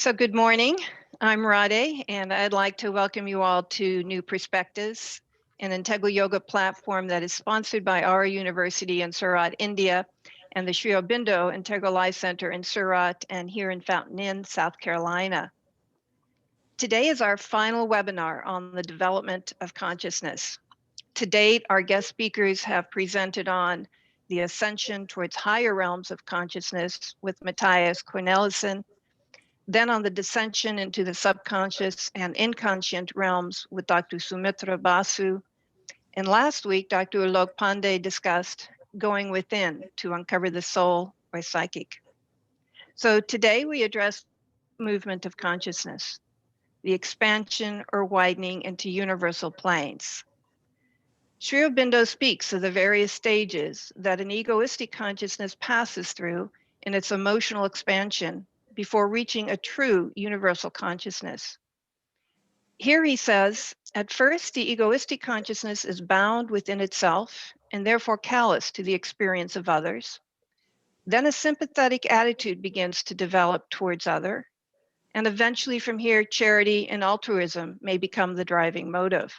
So good morning. I'm Ranade, and I'd like to welcome you all to New Perspectives, an integral yoga platform that is sponsored by our university in Surat, India, and the Sri Aurobindo Integral Life Center in Surat and here in Fountain Inn, South Carolina. Today is our final webinar on the development of consciousness. To date, our guest speakers have presented on the ascension towards higher realms of consciousness with Matthias Cornelissen, then on the descension into the subconscious and inconscient realms with Dr. Sumitra Basu. And last week, Dr. Alok Pandey discussed going within to uncover the soul or psychic. So today we address movement of consciousness, the expansion or widening into universal planes. Sri Aurobindo speaks of the various stages that an egoistic consciousness passes through in its emotional expansion before reaching a true universal consciousness. Here he says, at first, the egoistic consciousness is bound within itself and therefore callous to the experience of others. Then a sympathetic attitude begins to develop towards other, and eventually from here, charity and altruism may become the driving motive.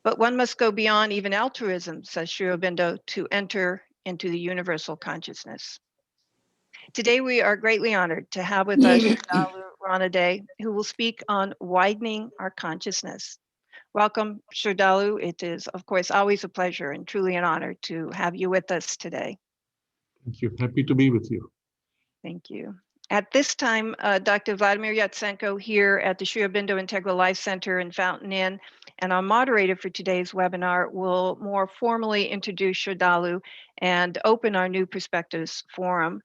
But one must go beyond even altruism, says Sri Aurobindo, to enter into the universal consciousness. Today, we are greatly honored to have with us Sraddhalu Ranade, who will speak on widening our consciousness. Welcome, Sraddhalu. It is, of course, always a pleasure and truly an honor to have you with us today. Thank you. Happy to be with you. Thank you. At this time, Dr. Vladimir Yatsenko here at the Sri Aurobindo Integral Life Center in Fountain Inn, and our moderator for today's webinar will more formally introduce Sraddhalu and open our New Perspectives Forum.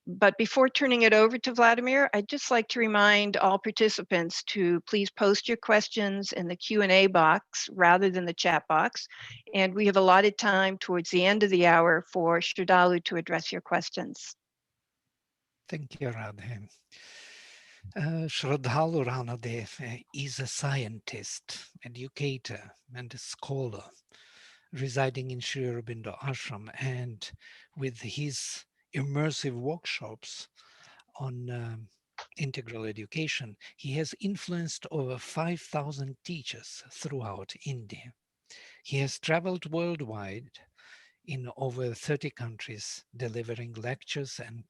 But before turning it over to Vladimir, I'd just like to remind all participants to please post your questions in the Q&A box rather than the chat box. And we have allotted time towards the end of the hour for Sraddhalu to address your questions. Thank you, Radhe. Sraddhalu Ranade is a scientist, educator, and a scholar residing in Sri Aurobindo Ashram, and with his immersive workshops on integral education, he has influenced over 5,000 teachers throughout India. He has traveled worldwide in over 30 countries, delivering lectures and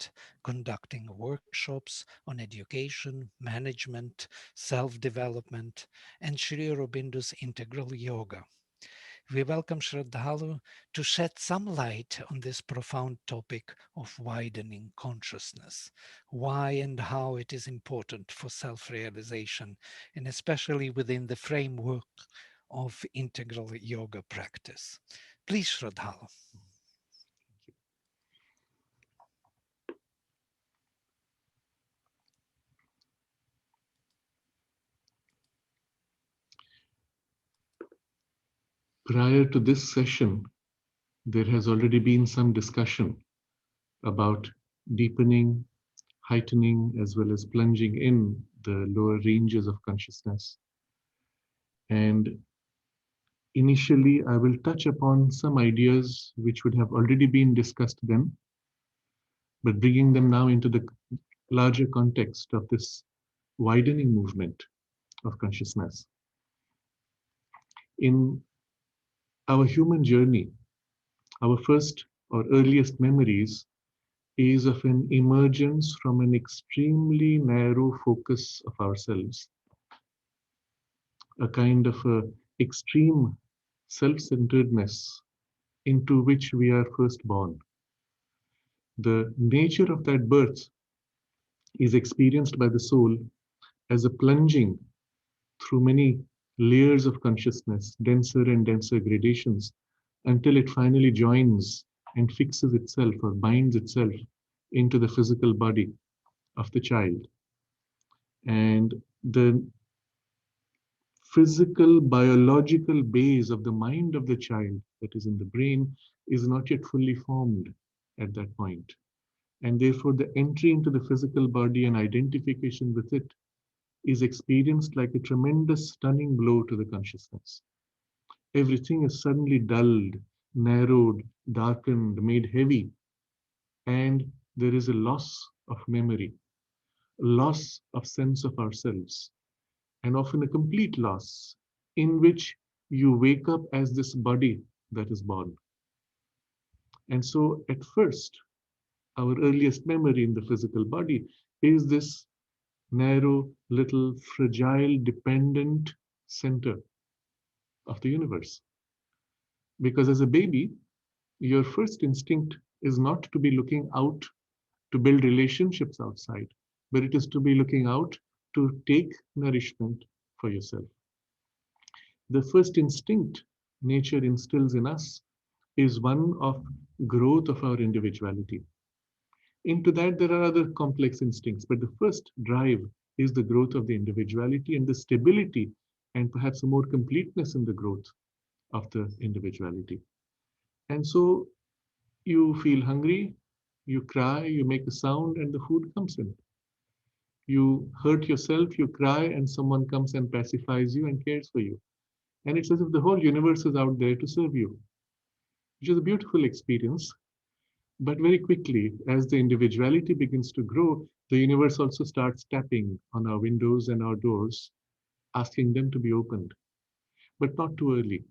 conducting workshops on education, management, self-development, and Sri Aurobindo's integral yoga. We welcome Sraddhalu to shed some light on this profound topic of widening consciousness, why and how it is important for self-realization, and especially within the framework of integral yoga practice. Please, Sraddhalu. Prior to this session, there has already been some discussion about deepening, heightening, as well as plunging in the lower ranges of consciousness. And initially, I will touch upon some ideas which would have already been discussed then, but bringing them now into the larger context of this widening movement of consciousness. In our human journey, our first or earliest memories is of an emergence from an extremely narrow focus of ourselves, a kind of a extreme self-centeredness into which we are first born. The nature of that birth is experienced by the soul as a plunging through many layers of consciousness, denser and denser gradations, until it finally joins and fixes itself or binds itself into the physical body of the child. And the physical, biological base of the mind of the child, that is in the brain, is not yet fully formed at that point. And therefore, the entry into the physical body and identification with it is experienced like a tremendous, stunning blow to the consciousness. Everything is suddenly dulled, narrowed, darkened, made heavy, and there is a loss of memory, loss of sense of ourselves, and often a complete loss, in which you wake up as this body that is born. And so, at first, our earliest memory in the physical body is this narrow, little, fragile, dependent center of the universe. Because as a baby, your first instinct is not to be looking out to build relationships outside, but it is to be looking out to take nourishment for yourself. The first instinct nature instills in us is one of growth of our individuality. Into that, there are other complex instincts, but the first drive is the growth of the individuality and the stability and perhaps a more completeness in the growth of the individuality. And so you feel hungry, you cry, you make a sound, and the food comes in. You hurt yourself, you cry, and someone comes and pacifies you and cares for you. And it's as if the whole universe is out there to serve you, which is a beautiful experience. But very quickly, as the individuality begins to grow, the universe also starts tapping on our windows and our doors, asking them to be opened, but not too early.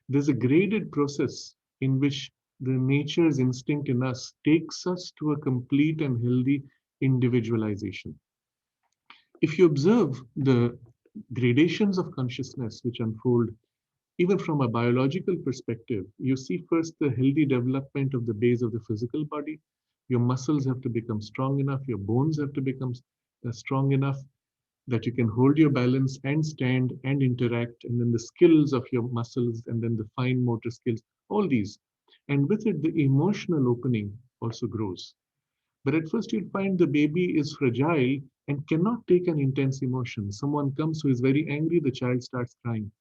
There's a graded process in which the nature's instinct in us takes us to a complete and healthy individualization. If you observe the gradations of consciousness which unfold, even from a biological perspective, you see first the healthy development of the base of the physical body. Your muscles have to become strong enough, your bones have to become strong enough that you can hold your balance and stand and interact, and then the skills of your muscles, and then the fine motor skills, all these. And with it, the emotional opening also grows. But at first, you'll find the baby is fragile and cannot take an intense emotion. Someone comes who is very angry, the child starts crying.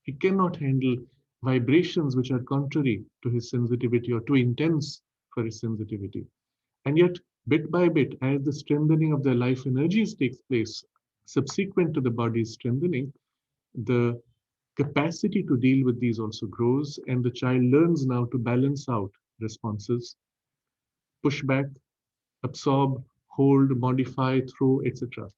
He cannot handle vibrations which are contrary to his sensitivity or too intense for his sensitivity. And yet, bit by bit, as the strengthening of the life energies takes place, subsequent to the body's strengthening, the capacity to deal with these also grows, and the child learns now to balance out responses, push back, absorb, hold, modify, throw, etc.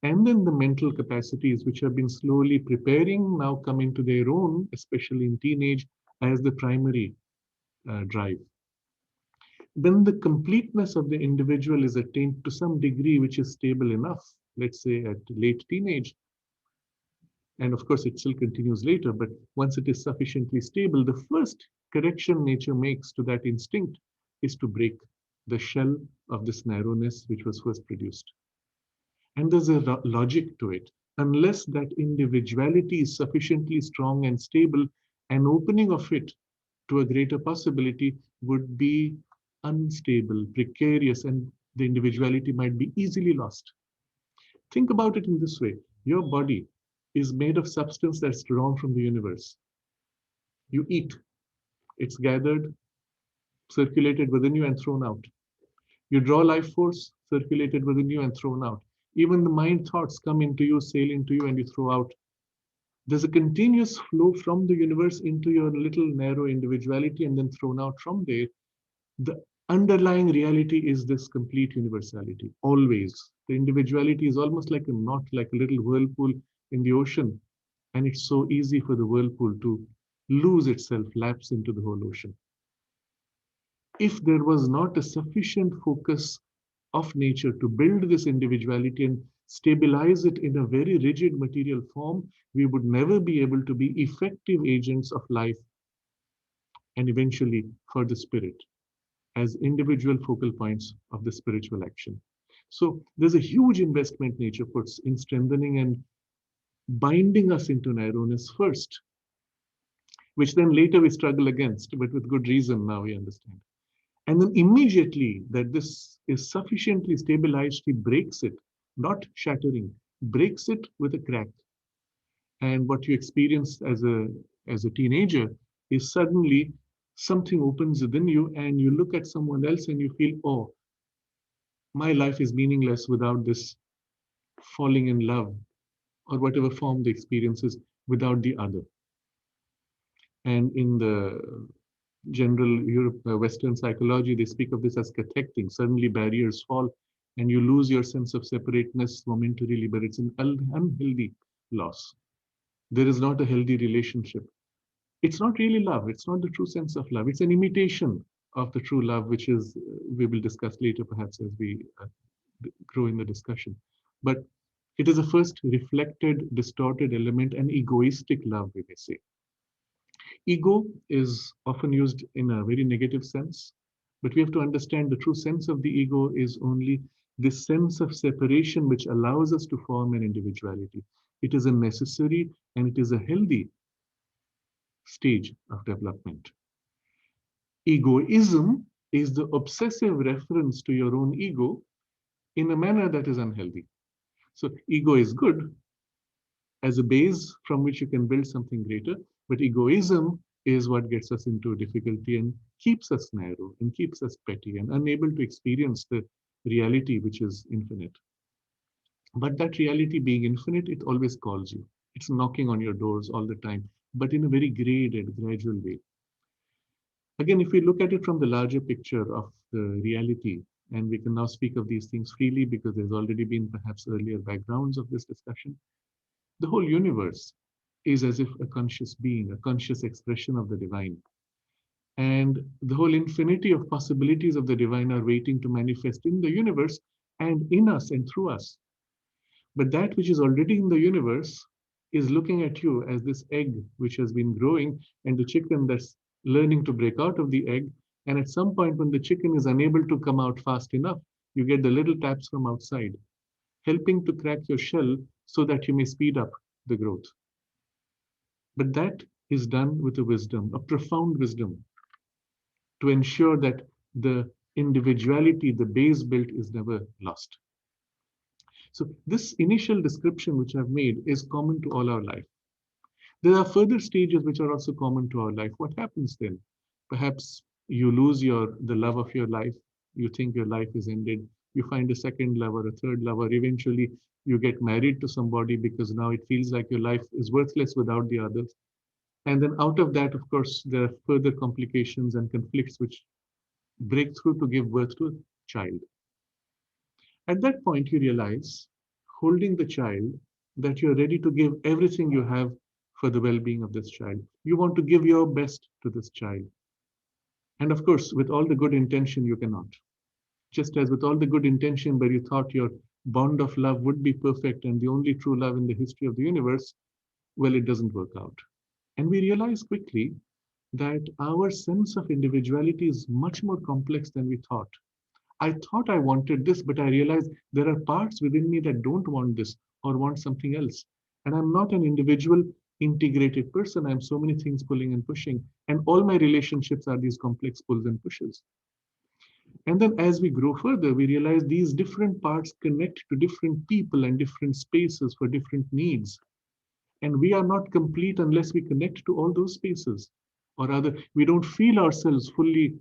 And then the mental capacities, which have been slowly preparing, now come into their own, especially in teenage, as the primary drive. Then the completeness of the individual is attained to some degree which is stable enough, let's say at late teenage. And of course, it still continues later, but once it is sufficiently stable, the first correction nature makes to that instinct is to break the shell of this narrowness which was first produced. And there's a logic to it. Unless that individuality is sufficiently strong and stable, an opening of it to a greater possibility would be unstable, precarious, and the individuality might be easily lost. Think about it in this way. Your body is made of substance that's drawn from the universe. You eat, it's gathered, circulated within you, and thrown out. You draw life force, circulated within you, and thrown out. Even the mind thoughts come into you, sail into you, and you throw out. There's a continuous flow from the universe into your little narrow individuality and then thrown out from there. The underlying reality is this complete universality, always. The individuality is almost like a knot, like a little whirlpool in the ocean. And it's so easy for the whirlpool to lose itself, lapse into the whole ocean. If there was not a sufficient focus of nature to build this individuality and stabilize it in a very rigid material form, we would never be able to be effective agents of life and eventually for the spirit as individual focal points of the spiritual action. So there's a huge investment nature puts in strengthening and binding us into narrowness first, which then later we struggle against, but with good reason now we understand. And then immediately that this is sufficiently stabilized, he breaks it, not shattering, breaks it with a crack. And what you experience as a teenager is suddenly something opens within you and you look at someone else and you feel, oh, my life is meaningless without this falling in love or whatever form the experience is without the other. And in the general Western psychology, they speak of this as cathecting. Suddenly barriers fall and you lose your sense of separateness momentarily, but it's an unhealthy loss. There is not a healthy relationship. It's not really love. It's not the true sense of love. It's an imitation of the true love, which is, we will discuss later perhaps as we grow in the discussion. But it is a first reflected, distorted element, an egoistic love, we may say. Ego is often used in a very negative sense, but we have to understand the true sense of the ego is only this sense of separation which allows us to form an individuality. It is a necessary and it is a healthy stage of development. Egoism is the obsessive reference to your own ego in a manner that is unhealthy. So ego is good as a base from which you can build something greater, but egoism is what gets us into difficulty and keeps us narrow and keeps us petty and unable to experience the reality which is infinite. But that reality being infinite, it always calls you. It's knocking on your doors all the time, but in a very graded, gradual way. Again, if we look at it from the larger picture of the reality, and we can now speak of these things freely because there's already been perhaps earlier backgrounds of this discussion, the whole universe is as if a conscious being, a conscious expression of the divine. And the whole infinity of possibilities of the divine are waiting to manifest in the universe and in us and through us. But that which is already in the universe is looking at you as this egg which has been growing and the chicken that's learning to break out of the egg. And at some point, when the chicken is unable to come out fast enough, you get the little taps from outside, helping to crack your shell so that you may speed up the growth. But that is done with a wisdom, a profound wisdom, to ensure that the individuality, the base built, is never lost. So this initial description which I've made is common to all our life. There are further stages which are also common to our life. What happens then? Perhaps you lose the love of your life. You think your life is ended. You find a second lover, a third lover. Eventually, you get married to somebody because now it feels like your life is worthless without the others. And then out of that, of course, there are further complications and conflicts which break through to give birth to a child. At that point, you realize, holding the child, that you're ready to give everything you have for the well being of this child. You want to give your best to this child. And of course, with all the good intention, you cannot. Just as with all the good intention where you thought your bond of love would be perfect and the only true love in the history of the universe, well, it doesn't work out. And we realize quickly that our sense of individuality is much more complex than we thought. I thought I wanted this, but I realized there are parts within me that don't want this or want something else. And I'm not an individual integrated person. I'm so many things pulling and pushing. And all my relationships are these complex pulls and pushes. And then as we grow further, we realize these different parts connect to different people and different spaces for different needs. And we are not complete unless we connect to all those spaces. Or rather, we don't feel ourselves fully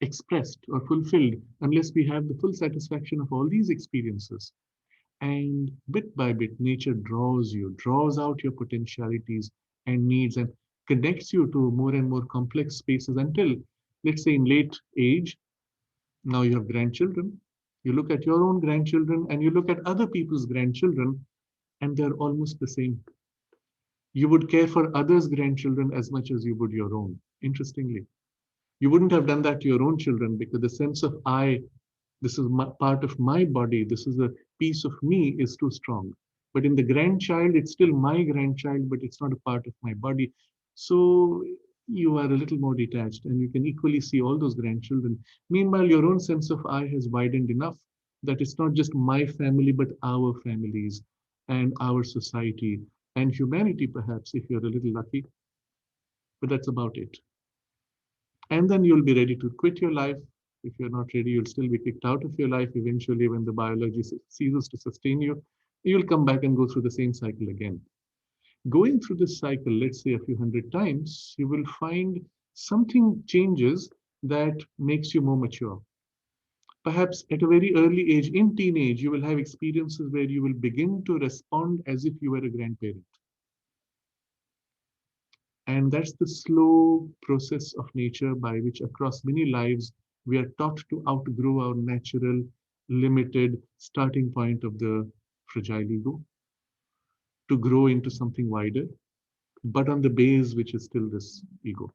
expressed or fulfilled unless we have the full satisfaction of all these experiences. And bit by bit, nature draws you, draws out your potentialities and needs, and connects you to more and more complex spaces until, let's say, in late age, now you have grandchildren. You look at your own grandchildren and you look at other people's grandchildren, and they're almost the same. You would care for others' grandchildren as much as you would your own, interestingly. You wouldn't have done that to your own children because the sense of I, this is part of my body, this is a piece of me, is too strong. But in the grandchild, it's still my grandchild, but it's not a part of my body. So you are a little more detached and you can equally see all those grandchildren. Meanwhile, your own sense of I has widened enough that it's not just my family, but our families and our society and humanity, perhaps, if you're a little lucky. But that's about it. And then you'll be ready to quit your life. If you're not ready, you'll still be kicked out of your life eventually when the biology ceases to sustain you. You'll come back and go through the same cycle again. Going through this cycle, let's say a few hundred times, you will find something changes that makes you more mature. Perhaps at a very early age, in teenage, you will have experiences where you will begin to respond as if you were a grandparent. And that's the slow process of nature by which across many lives we are taught to outgrow our natural limited starting point of the fragile ego to grow into something wider, but on the base, which is still this ego.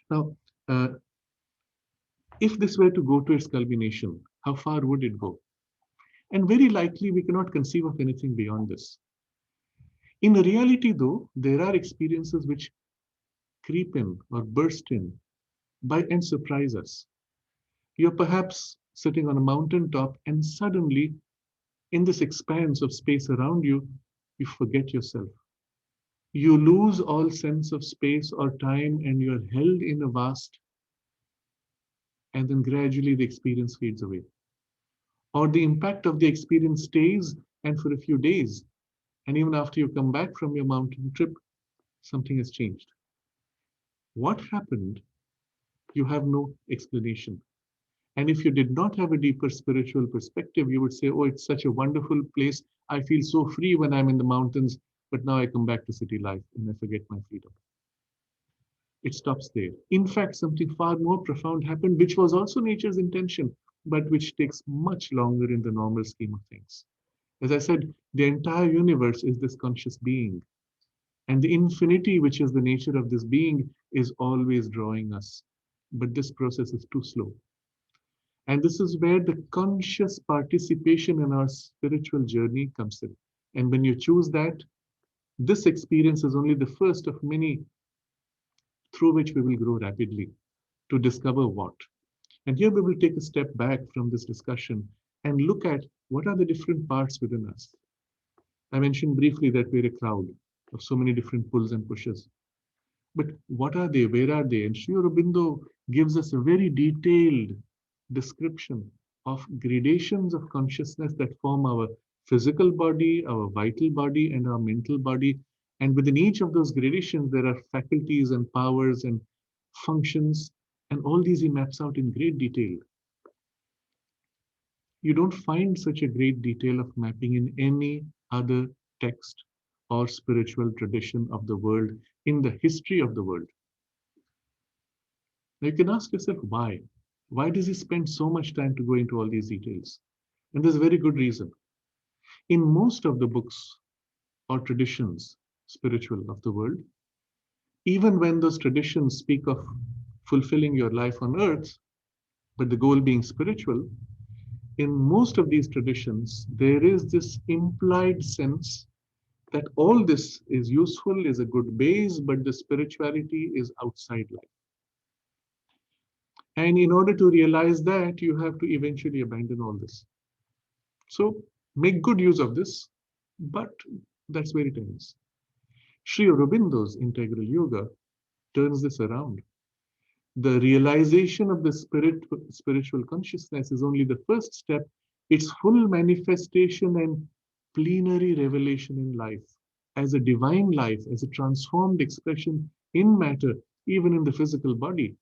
Now, if this were to go to its culmination, how far would it go? And very likely, we cannot conceive of anything beyond this. In reality, though, there are experiences which creep in or burst in by and surprise us. You're perhaps sitting on a mountaintop, and suddenly, in this expanse of space around you, you forget yourself. You lose all sense of space or time, and you're held in a vast, and then gradually the experience fades away. Or the impact of the experience stays, and for a few days, and even after you come back from your mountain trip, something has changed. What happened? You have no explanation. And if you did not have a deeper spiritual perspective, you would say, oh, it's such a wonderful place. I feel so free when I'm in the mountains, but now I come back to city life and I forget my freedom. It stops there. In fact, something far more profound happened, which was also nature's intention, but which takes much longer in the normal scheme of things. As I said, the entire universe is this conscious being. And the infinity, which is the nature of this being, is always drawing us. But this process is too slow. And this is where the conscious participation in our spiritual journey comes in. And when you choose that, this experience is only the first of many through which we will grow rapidly to discover what. And here we will take a step back from this discussion and look at what are the different parts within us. I mentioned briefly that we're a crowd of so many different pulls and pushes. But what are they? Where are they? And Sri Aurobindo gives us a very detailed description of gradations of consciousness that form our physical body, our vital body, and our mental body. And within each of those gradations, there are faculties and powers and functions, and all these he maps out in great detail. You don't find such a great detail of mapping in any other text or spiritual tradition of the world in the history of the world. Now you can ask yourself why. Why does he spend so much time to go into all these details? And there's a very good reason. In most of the books or traditions, spiritual of the world, even when those traditions speak of fulfilling your life on earth, but the goal being spiritual, in most of these traditions, there is this implied sense that all this is useful, is a good base, but the spirituality is outside life. And in order to realize that, you have to eventually abandon all this. So make good use of this, but that's where it ends. Sri Aurobindo's integral yoga turns this around. The realization of the spiritual consciousness is only the first step. Its full manifestation and plenary revelation in life, as a divine life, as a transformed expression in matter, even in the physical body,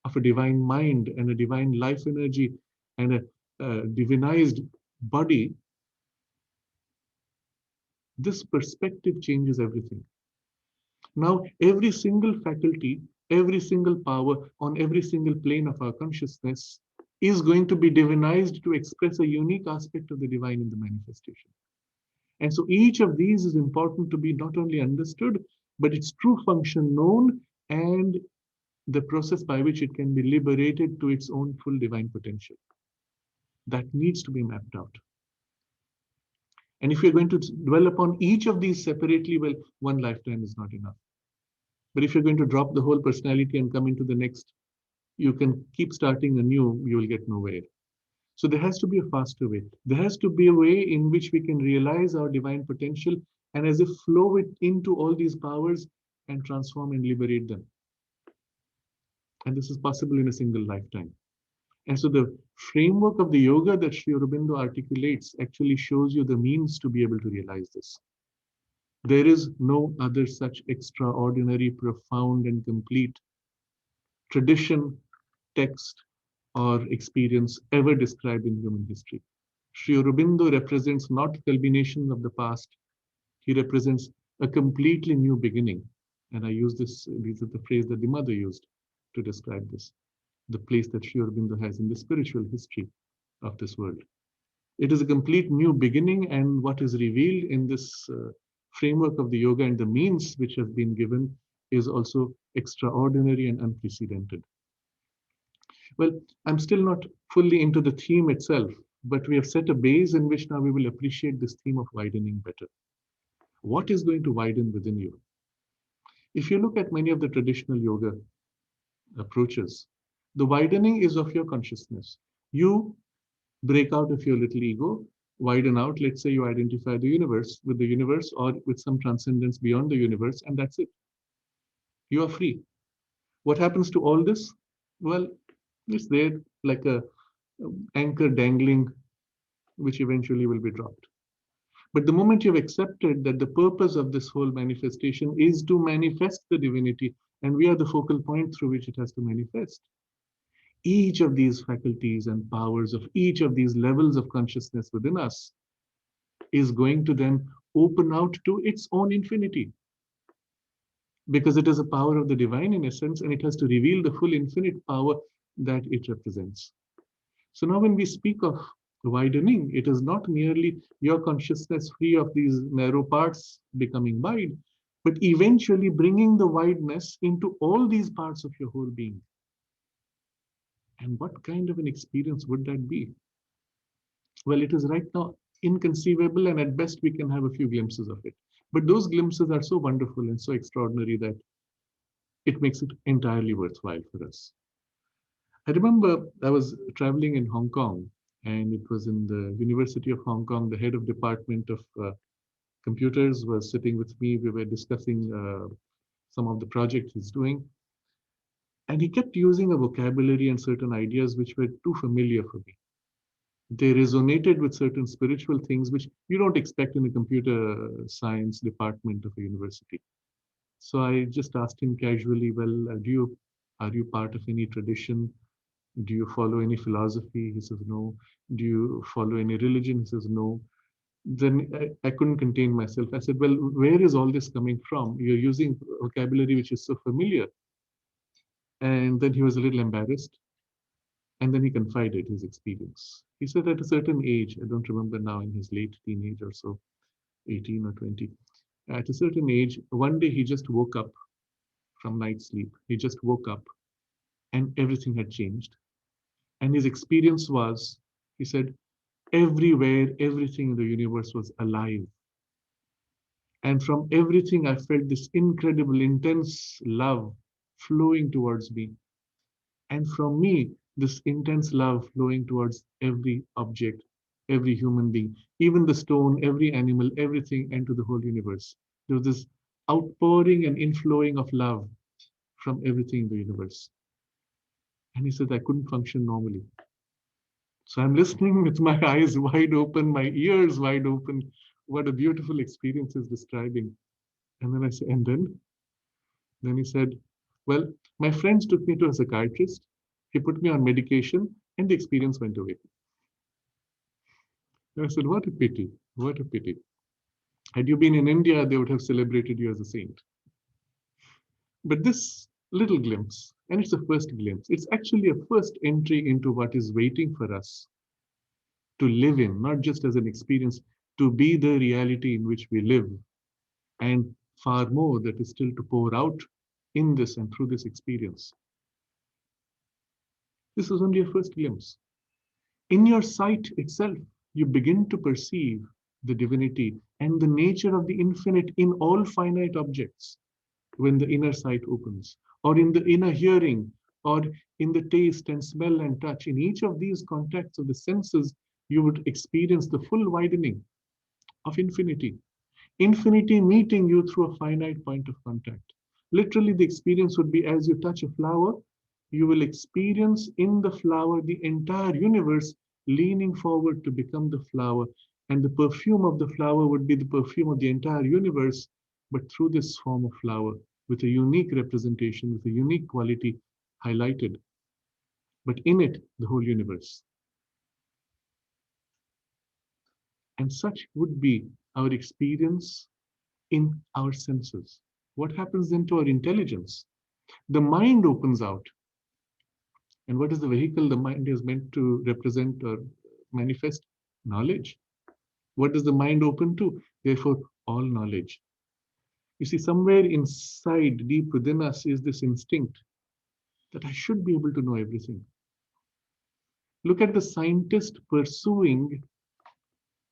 of a divine mind and a divine life energy and a divinized body, this perspective changes everything. Now, every single faculty, every single power on every single plane of our consciousness is going to be divinized to express a unique aspect of the divine in the manifestation. And so each of these is important to be not only understood, but its true function known and the process by which it can be liberated to its own full divine potential. That needs to be mapped out. And if you're going to dwell upon each of these separately, well, one lifetime is not enough. But if you're going to drop the whole personality and come into the next, you can keep starting anew, you will get nowhere. So there has to be a faster way. There has to be a way in which we can realize our divine potential and as if flow it into all these powers and transform and liberate them. And this is possible in a single lifetime. And so the framework of the yoga that Sri Aurobindo articulates actually shows you the means to be able to realize this. There is no other such extraordinary, profound, and complete tradition, text, or experience ever described in human history. Sri Aurobindo represents not culmination of the past, he represents a completely new beginning. And I use this is the phrase that the mother used to describe this, the place that Sri Aurobindo has in the spiritual history of this world. It is a complete new beginning, and what is revealed in this framework of the yoga and the means which have been given is also extraordinary and unprecedented. Well, I'm still not fully into the theme itself, but we have set a base in which now we will appreciate this theme of widening better. What is going to widen within you? If you look at many of the traditional yoga approaches, the widening is of your consciousness. You break out of your little ego, widen out. Let's say you identify the universe or with some transcendence beyond the universe, and that's it. You are free. What happens to all this? Well, it's there like a anchor dangling, which eventually will be dropped. But the moment you've accepted that the purpose of this whole manifestation is to manifest the divinity, and we are the focal point through which it has to manifest, each of these faculties and powers of each of these levels of consciousness within us is going to then open out to its own infinity, because it is a power of the divine in essence, and it has to reveal the full infinite power that it represents. So now when we speak of widening, it is not merely your consciousness free of these narrow parts becoming wide, but eventually bringing the wideness into all these parts of your whole being. And what kind of an experience would that be? Well, it is right now inconceivable, and at best we can have a few glimpses of it. But those glimpses are so wonderful and so extraordinary that it makes it entirely worthwhile for us. I remember I was traveling in Hong Kong, and it was in the University of Hong Kong. The head of department of computers was sitting with me. We were discussing some of the projects he's doing. And he kept using a vocabulary and certain ideas which were too familiar for me. They resonated with certain spiritual things which you don't expect in a computer science department of a university. So I just asked him casually, well, are you part of any tradition? Do you follow any philosophy? He says, no. Do you follow any religion? He says, no. Then I couldn't contain myself. I said, well, where is all this coming from? You're using vocabulary which is so familiar. And then he was a little embarrassed. And then he confided his experience. He said at a certain age, I don't remember now, in his late teenage or so, 18 or 20, at a certain age, one day he just woke up from night sleep. He just woke up and everything had changed. And his experience was, he said, everywhere, everything in the universe was alive. And from everything, I felt this incredible, intense love flowing towards me. And from me, this intense love flowing towards every object, every human being, even the stone, every animal, everything, and to the whole universe. There was this outpouring and inflowing of love from everything in the universe. And he said, I couldn't function normally. So I'm listening with my eyes wide open, my ears wide open. What a beautiful experience he's describing. And then I said, and then he said, well, my friends took me to a psychiatrist. He put me on medication and the experience went away. And I said, what a pity. What a pity. Had you been in India, they would have celebrated you as a saint. But this little glimpse, and it's a first glimpse, it's actually a first entry into what is waiting for us to live in, not just as an experience, to be the reality in which we live, and far more that is still to pour out in this and through this experience. This is only a first glimpse. In your sight itself, you begin to perceive the divinity and the nature of the infinite in all finite objects when the inner sight opens, or in the inner hearing, or in the taste and smell and touch. In each of these contacts of the senses, you would experience the full widening of infinity. Infinity meeting you through a finite point of contact. Literally, the experience would be as you touch a flower, you will experience in the flower the entire universe leaning forward to become the flower. And the perfume of the flower would be the perfume of the entire universe, but through this form of flower, with a unique representation, with a unique quality highlighted. But in it, the whole universe. And such would be our experience in our senses. What happens then to our intelligence? The mind opens out. And what is the vehicle the mind is meant to represent or manifest knowledge. What does the mind open to? Therefore, all knowledge. You see, somewhere inside, deep within us, is this instinct that I should be able to know everything. Look at the scientist pursuing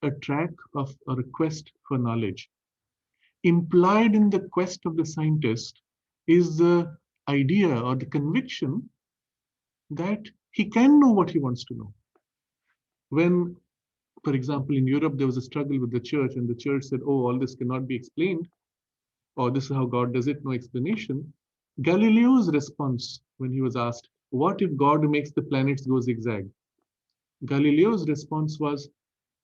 a track of or a quest for knowledge. Implied in the quest of the scientist is the idea or the conviction that he can know what he wants to know. When, for example, in Europe, there was a struggle with the church, and the church said, oh, all this cannot be explained, or this is how God does it, no explanation. Galileo's response when he was asked, what if God makes the planets go zigzag? Galileo's response was,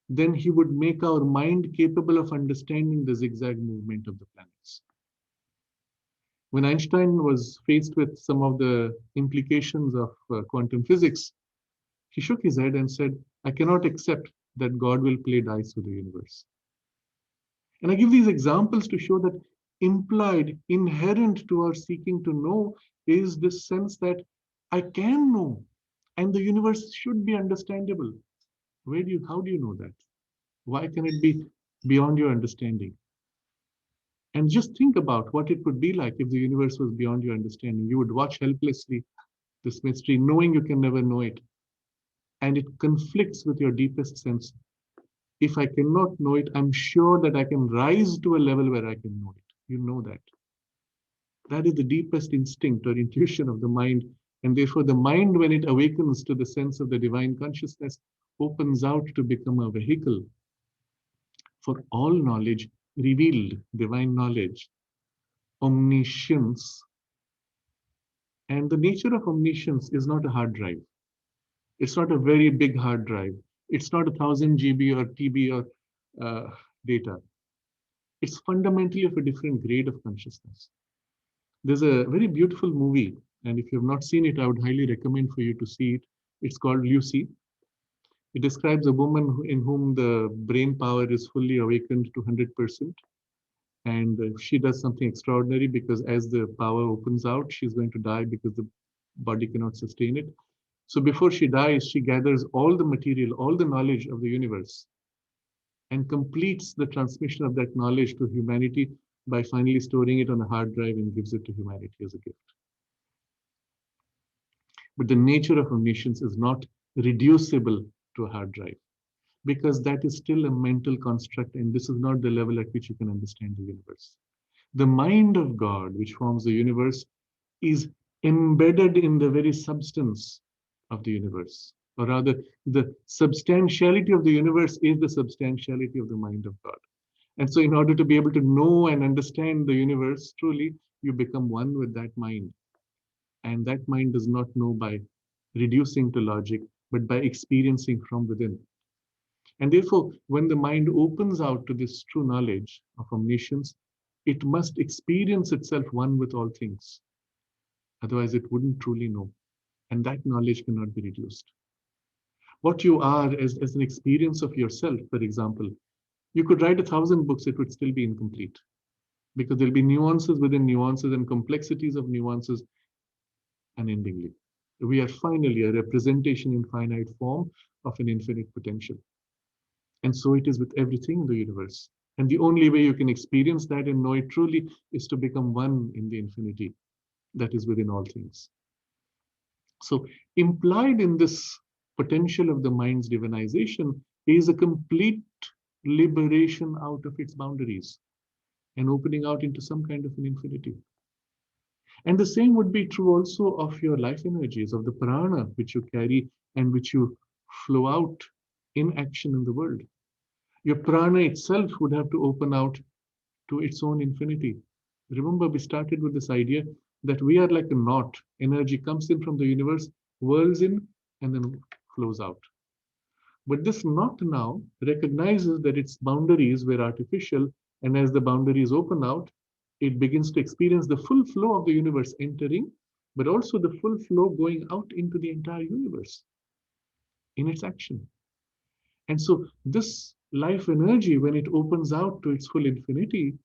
then he would make our mind capable of understanding the zigzag movement of the planets. When Einstein was faced with some of the implications of quantum physics, he shook his head and said, I cannot accept that God will play dice with the universe. And I give these examples to show that implied, inherent to our seeking to know is this sense that I can know and the universe should be understandable. How do you know that? Why can it be beyond your understanding? And just think about what it would be like if the universe was beyond your understanding. You would watch helplessly this mystery, knowing you can never know it. And it conflicts with your deepest sense. If I cannot know it, I'm sure that I can rise to a level where I can know it. You know that. That is the deepest instinct or intuition of the mind. And therefore, the mind, when it awakens to the sense of the divine consciousness, opens out to become a vehicle for all knowledge, revealed divine knowledge, omniscience. And the nature of omniscience is not a hard drive. It's not a very big hard drive. It's not 1,000 GB or TB or data. It's fundamentally of a different grade of consciousness. There's a very beautiful movie, and if you have not seen it, I would highly recommend for you to see it. It's called Lucy. It describes a woman in whom the brain power is fully awakened to 100%. And she does something extraordinary because as the power opens out, she's going to die because the body cannot sustain it. So before she dies, she gathers all the material, all the knowledge of the universe, and completes the transmission of that knowledge to humanity by finally storing it on a hard drive and gives it to humanity as a gift. But the nature of omniscience is not reducible to a hard drive because that is still a mental construct, and this is not the level at which you can understand the universe. The mind of God, which forms the universe, is embedded in the very substance of the universe. Or rather, the substantiality of the universe is the substantiality of the mind of God. And so, in order to be able to know and understand the universe truly, you become one with that mind. And that mind does not know by reducing to logic, but by experiencing from within. And therefore, when the mind opens out to this true knowledge of omniscience, it must experience itself one with all things. Otherwise, it wouldn't truly know. And that knowledge cannot be reduced. What you are as an experience of yourself, for example, you could write 1,000 books, it would still be incomplete because there'll be nuances within nuances and complexities of nuances unendingly. We are finally a representation in finite form of an infinite potential. And so it is with everything in the universe. And the only way you can experience that and know it truly is to become one in the infinity that is within all things. So implied in this potential of the mind's divinization is a complete liberation out of its boundaries and opening out into some kind of an infinity. And the same would be true also of your life energies, of the prana which you carry and which you flow out in action in the world. Your prana itself would have to open out to its own infinity. Remember, we started with this idea that we are like a knot. Energy comes in from the universe, whirls in, and then flows out. But this knot now recognizes that its boundaries were artificial, and as the boundaries open out, it begins to experience the full flow of the universe entering, but also the full flow going out into the entire universe in its action. And so this life energy, when it opens out to its full infinity,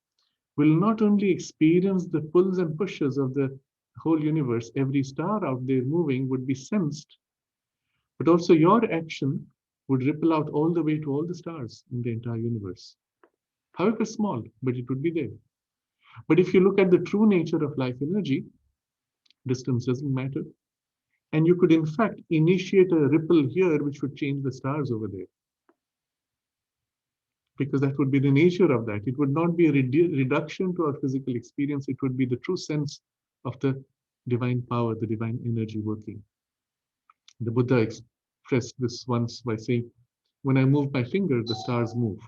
will not only experience the pulls and pushes of the whole universe, every star out there moving would be sensed, but also your action would ripple out all the way to all the stars in the entire universe. However small, but it would be there. But if you look at the true nature of life energy, distance doesn't matter. And you could, in fact, initiate a ripple here which would change the stars over there. Because that would be the nature of that. It would not be a reduction to our physical experience. It would be the true sense of the divine power, the divine energy working. The Buddha expressed this once by saying, when I move my finger, the stars move.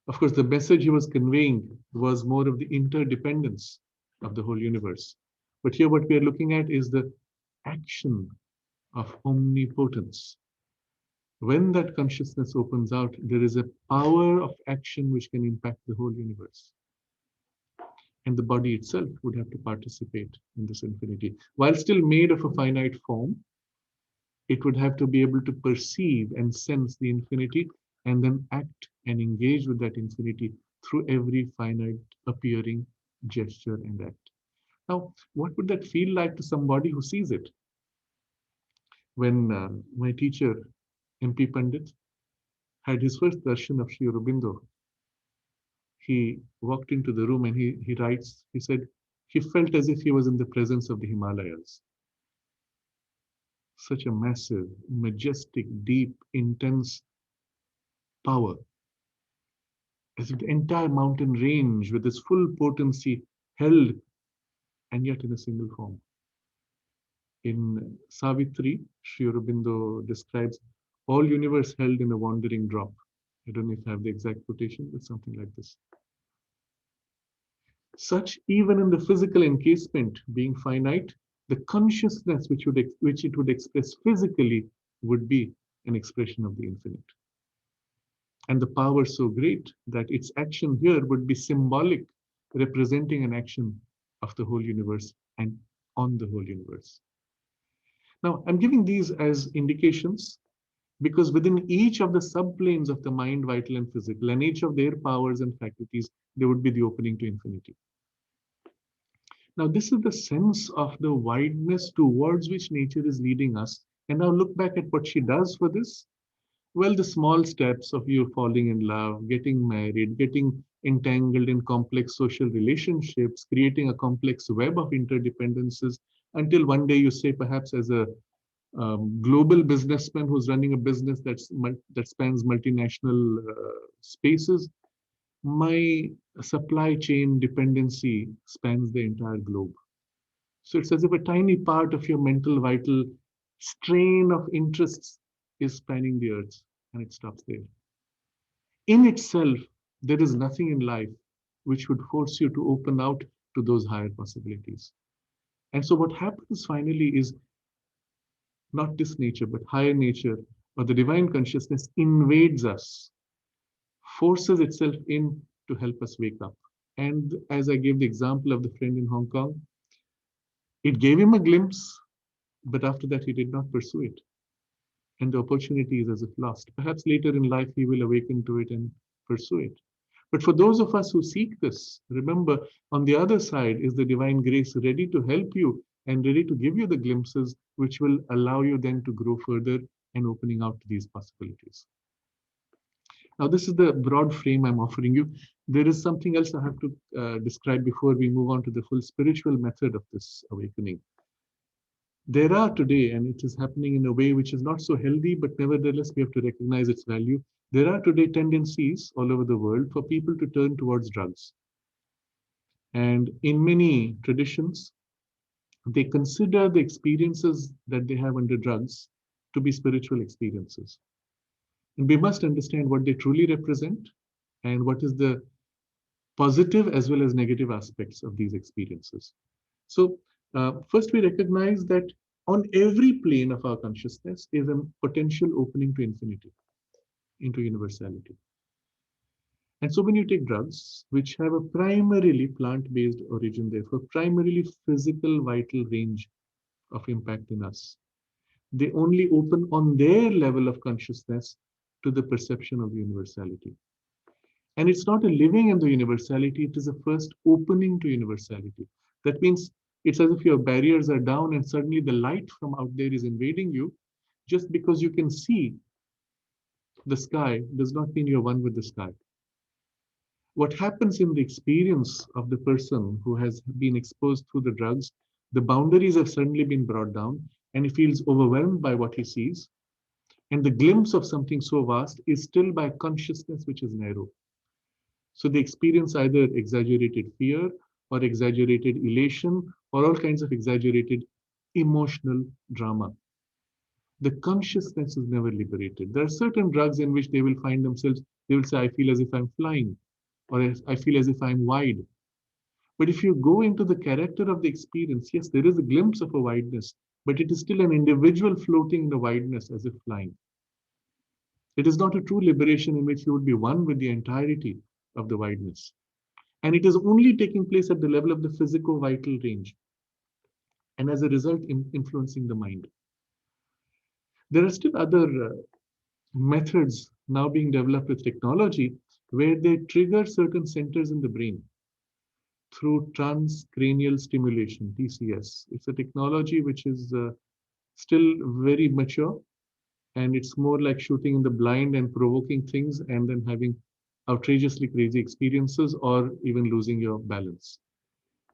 Of course, the message he was conveying was more of the interdependence of the whole universe. But here what we are looking at is the action of omnipotence. When that consciousness opens out, there is a power of action which can impact the whole universe. And the body itself would have to participate in this infinity. While still made of a finite form, it would have to be able to perceive and sense the infinity and then act and engage with that infinity through every finite appearing gesture and act. Now, what would that feel like to somebody who sees it? When my teacher, MP Pandit, had his first darshan of Sri Aurobindo, he walked into the room and he writes, he said, he felt as if he was in the presence of the Himalayas. Such a massive, majestic, deep, intense power, as if the entire mountain range with its full potency held and yet in a single form. In Savitri, Sri Aurobindo describes all universe held in a wandering drop. I don't know if I have the exact quotation, but something like this. Such, even in the physical encasement being finite, the consciousness which it would express physically would be an expression of the infinite. And the power so great that its action here would be symbolic, representing an action of the whole universe and on the whole universe. Now, I'm giving these as indications because within each of the subplanes of the mind, vital and physical, and each of their powers and faculties, there would be the opening to infinity. Now, this is the sense of the wideness towards which nature is leading us. And now look back at what she does for this. Well, the small steps of you falling in love, getting married, getting entangled in complex social relationships, creating a complex web of interdependencies, until one day you say, perhaps as a global businessman who's running a business that spans multinational spaces, my supply chain dependency spans the entire globe. So it's as if a tiny part of your mental vital strain of interests is spanning the earth, and it stops there. In itself, there is nothing in life which would force you to open out to those higher possibilities. And so what happens finally is not this nature, but higher nature or the divine consciousness invades us, forces itself in to help us wake up. And as I gave the example of the friend in Hong Kong, it gave him a glimpse, but after that he did not pursue it. And the opportunity is as if lost. Perhaps later in life he will awaken to it and pursue it. But for those of us who seek this, remember, on the other side is the divine grace ready to help you and ready to give you the glimpses which will allow you then to grow further and opening out to these possibilities. Now, this is the broad frame I'm offering you. There is something else I have to describe before we move on to the full spiritual method of this awakening. There are today, and it is happening in a way which is not so healthy, but nevertheless we have to recognize its value. There are today tendencies all over the world for people to turn towards drugs. And in many traditions, they consider the experiences that they have under drugs to be spiritual experiences. And we must understand what they truly represent and what is the positive as well as negative aspects of these experiences. So first we recognize that on every plane of our consciousness is a potential opening to infinity, into universality. And so when you take drugs, which have a primarily plant-based origin, therefore primarily physical vital range of impact in us, they only open on their level of consciousness to the perception of universality. And it's not a living in the universality, it is a first opening to universality. That means it's as if your barriers are down and suddenly the light from out there is invading you just because you can see the sky does not mean you're one with the sky. What happens in the experience of the person who has been exposed through the drugs, the boundaries have suddenly been brought down and he feels overwhelmed by what he sees. And the glimpse of something so vast is still by consciousness which is narrow. So they experience either exaggerated fear or exaggerated elation or all kinds of exaggerated emotional drama. The consciousness is never liberated. There are certain drugs in which they will find themselves, they will say, I feel as if I'm flying, or I feel as if I'm wide. But if you go into the character of the experience, yes, there is a glimpse of a wideness, but it is still an individual floating in the wideness as if flying. It is not a true liberation in which you would be one with the entirety of the wideness. And it is only taking place at the level of the physical vital range, and as a result, influencing the mind. There are still other methods now being developed with technology where they trigger certain centers in the brain through transcranial stimulation, TCS. It's a technology which is still very mature, and it's more like shooting in the blind and provoking things and then having outrageously crazy experiences or even losing your balance.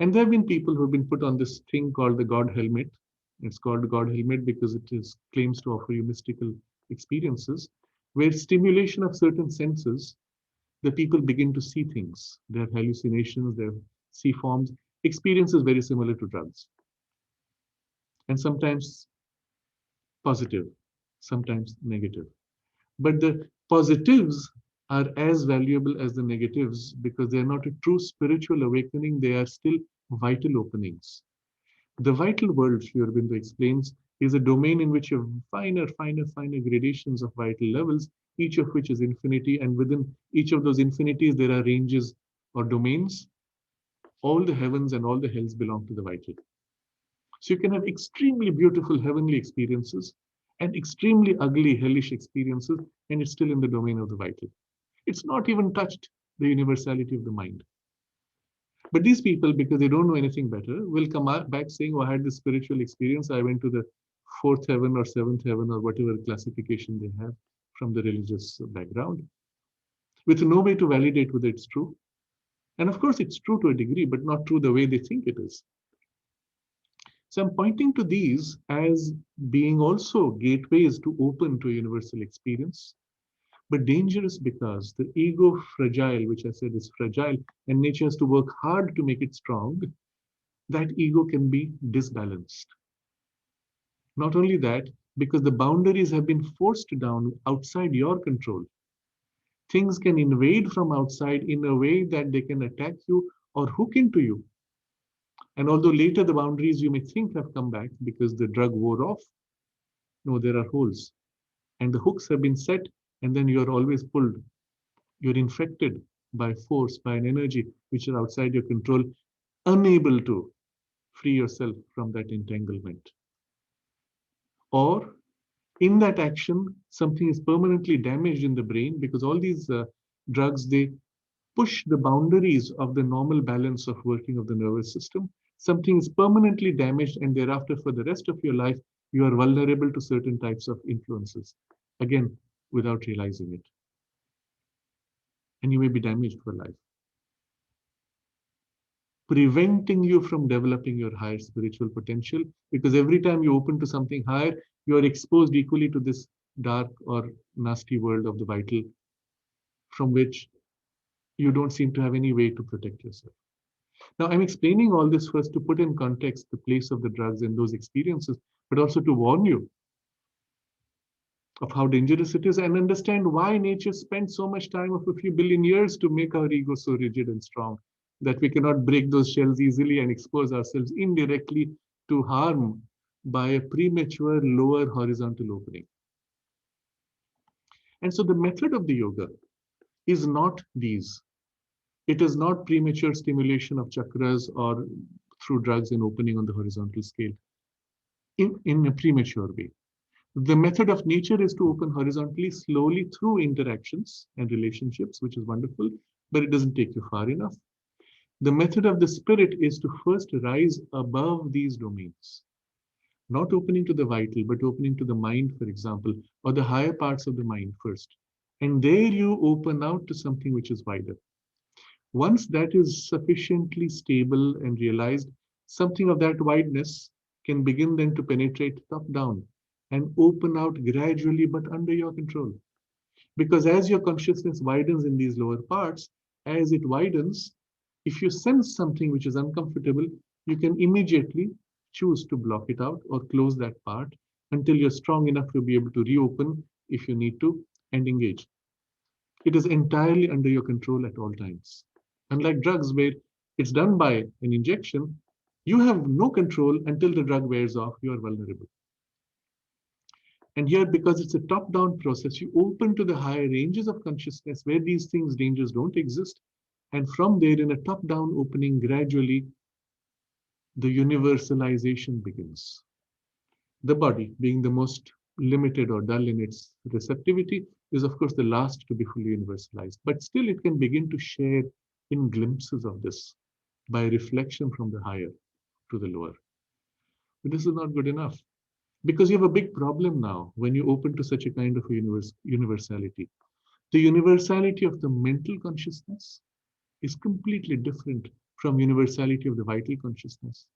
And there have been people who have been put on this thing called the God helmet. It's called God helmet because it is claims to offer you mystical experiences, where stimulation of certain senses, the people begin to see things. Their hallucinations, their see forms, experiences very similar to drugs. And sometimes positive, sometimes negative. But the positives are as valuable as the negatives because they are not a true spiritual awakening, they are still vital openings. The vital world, Sri Aurobindo explains, is a domain in which you have finer gradations of vital levels, each of which is infinity. And within each of those infinities, there are ranges or domains. All the heavens and all the hells belong to the vital. So you can have extremely beautiful heavenly experiences and extremely ugly hellish experiences, and it's still in the domain of the vital. It's not even touched the universality of the mind. But these people, because they don't know anything better, will come back saying, oh, I had this spiritual experience. I went to the fourth heaven or seventh heaven or whatever classification they have from the religious background, with no way to validate whether it's true. And of course, it's true to a degree, but not true the way they think it is. So I'm pointing to these as being also gateways to open to universal experience, but dangerous because the ego fragile, which I said is fragile, and nature has to work hard to make it strong, that ego can be disbalanced. Not only that, because the boundaries have been forced down outside your control. Things can invade from outside in a way that they can attack you or hook into you. And although later the boundaries you may think have come back because the drug wore off, no, there are holes. And the hooks have been set, and then you're always pulled. You're infected by force, by an energy which is outside your control, unable to free yourself from that entanglement. Or in that action, something is permanently damaged in the brain because all these drugs, they push the boundaries of the normal balance of working of the nervous system. Something is permanently damaged, and thereafter, for the rest of your life, you are vulnerable to certain types of influences. Again, without realizing it. And you may be damaged for life, preventing you from developing your higher spiritual potential. Because every time you open to something higher, you are exposed equally to this dark or nasty world of the vital, from which you don't seem to have any way to protect yourself. Now, I'm explaining all this first to put in context the place of the drugs and those experiences, but also to warn you of how dangerous it is and understand why nature spent so much time of a few billion years to make our ego so rigid and strong that we cannot break those shells easily and expose ourselves indirectly to harm by a premature lower horizontal opening. And so the method of the yoga is not these. It is not premature stimulation of chakras or through drugs and opening on the horizontal scale in a premature way. The method of nature is to open horizontally slowly through interactions and relationships, which is wonderful, but it doesn't take you far enough. The method of the spirit is to first rise above these domains, not opening to the vital, but opening to the mind, for example, or the higher parts of the mind first. And there you open out to something which is wider. Once that is sufficiently stable and realized, something of that wideness can begin then to penetrate top down and open out gradually, but under your control. Because as your consciousness widens in these lower parts, as it widens, if you sense something which is uncomfortable, you can immediately choose to block it out or close that part until you're strong enough to be able to reopen if you need to and engage. It is entirely under your control at all times. Unlike drugs, where it's done by an injection, you have no control until the drug wears off, you are vulnerable. And here, because it's a top-down process, you open to the higher ranges of consciousness where these things, dangers don't exist. And from there, in a top-down opening, gradually, the universalization begins. The body, being the most limited or dull in its receptivity, is of course the last to be fully universalized. But still, it can begin to share in glimpses of this by reflection from the higher to the lower. But this is not good enough. Because you have a big problem now when you open to such a kind of a universality. The universality of the mental consciousness is completely different from universality of the vital consciousness.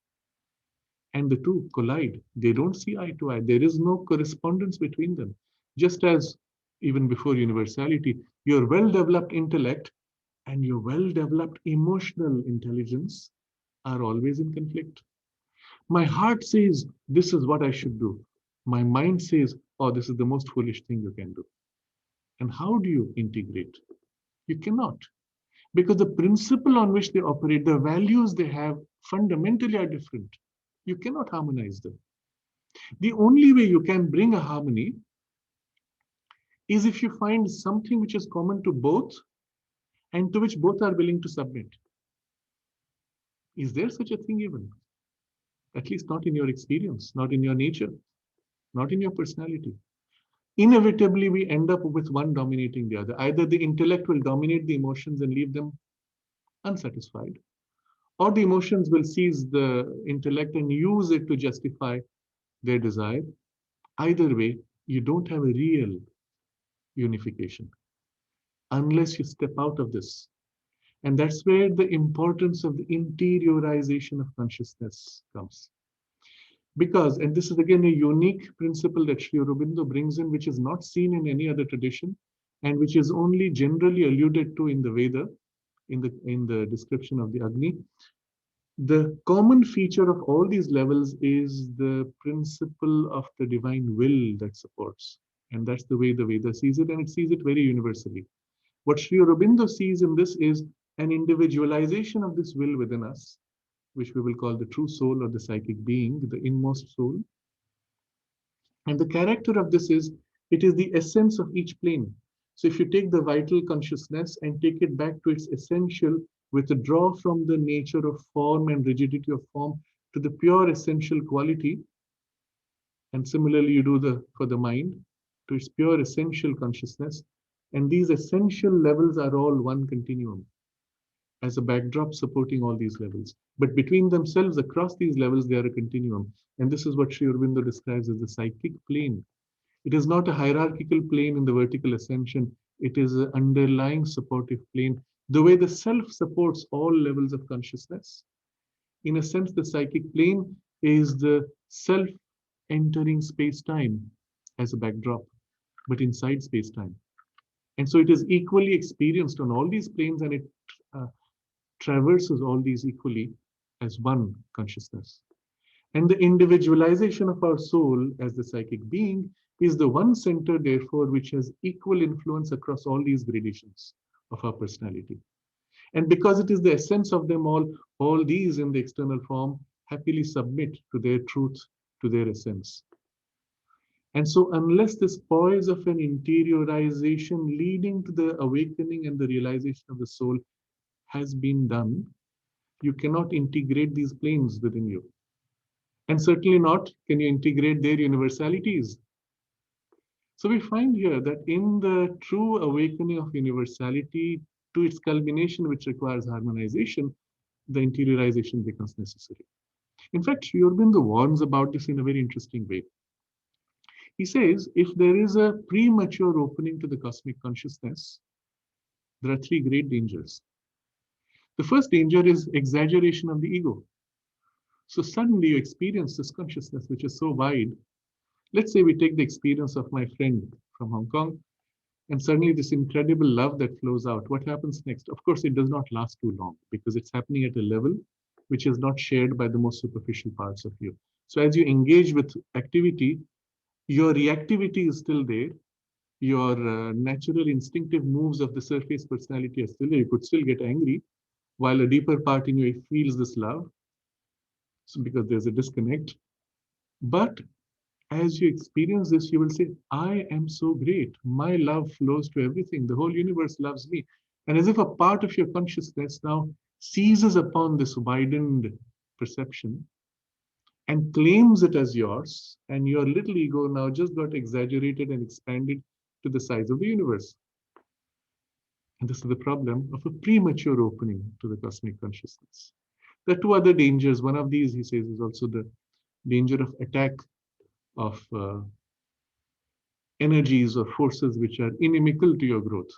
And the two collide. They don't see eye to eye. There is no correspondence between them. Just as even before universality, your well-developed intellect and your well-developed emotional intelligence are always in conflict. My heart says, this is what I should do. My mind says, oh, this is the most foolish thing you can do. And how do you integrate? You cannot. Because the principle on which they operate, the values they have fundamentally are different. You cannot harmonize them. The only way you can bring a harmony is if you find something which is common to both and to which both are willing to submit. Is there such a thing even? At least not in your experience, not in your nature, not in your personality. Inevitably, we end up with one dominating the other. Either the intellect will dominate the emotions and leave them unsatisfied, or the emotions will seize the intellect and use it to justify their desire. Either way, you don't have a real unification unless you step out of this. And that's where the importance of the interiorization of consciousness comes. Because, and this is again a unique principle that Sri Aurobindo brings in, which is not seen in any other tradition, and which is only generally alluded to in the Veda, in the description of the Agni. The common feature of all these levels is the principle of the divine will that supports. And that's the way the Veda sees it, and it sees it very universally. What Sri Aurobindo sees in this is an individualization of this will within us, which we will call the true soul or the psychic being, the inmost soul. And the character of this is, it is the essence of each plane. So if you take the vital consciousness and take it back to its essential, withdraw from the nature of form and rigidity of form to the pure essential quality, and similarly you do the for the mind, to its pure essential consciousness, and these essential levels are all one continuum as a backdrop supporting all these levels. But between themselves, across these levels, they are a continuum. And this is what Sri Aurobindo describes as the psychic plane. It is not a hierarchical plane in the vertical ascension. It is an underlying supportive plane. The way the self supports all levels of consciousness. In a sense, the psychic plane is the self entering space-time as a backdrop, but inside space-time. And so it is equally experienced on all these planes, and it uh, traverses all these equally as one consciousness. And the individualization of our soul as the psychic being is the one center, therefore, which has equal influence across all these gradations of our personality. And because it is the essence of them all these in the external form happily submit to their truth, to their essence. And so, unless this poise of an interiorization leading to the awakening and the realization of the soul has been done, you cannot integrate these planes within you. And certainly not can you integrate their universalities. So we find here that in the true awakening of universality to its culmination, which requires harmonization, the interiorization becomes necessary. In fact, Sri Aurobindo warns about this in a very interesting way. He says if there is a premature opening to the cosmic consciousness, there are three great dangers. The first danger is exaggeration of the ego. So suddenly you experience this consciousness which is so wide. Let's say we take the experience of my friend from Hong Kong, and suddenly this incredible love that flows out. What happens next? Of course, it does not last too long because it's happening at a level which is not shared by the most superficial parts of you. So as you engage with activity, your reactivity is still there. Your natural instinctive moves of the surface personality are still there. You could still get angry while a deeper part in you feels this love. So because there's a disconnect. But as you experience this, you will say, I am so great. My love flows to everything. The whole universe loves me. And as if a part of your consciousness now seizes upon this widened perception and claims it as yours, and your little ego now just got exaggerated and expanded to the size of the universe. And this is the problem of a premature opening to the cosmic consciousness. There are two other dangers. One of these, he says, is also the danger of attack of energies or forces which are inimical to your growth.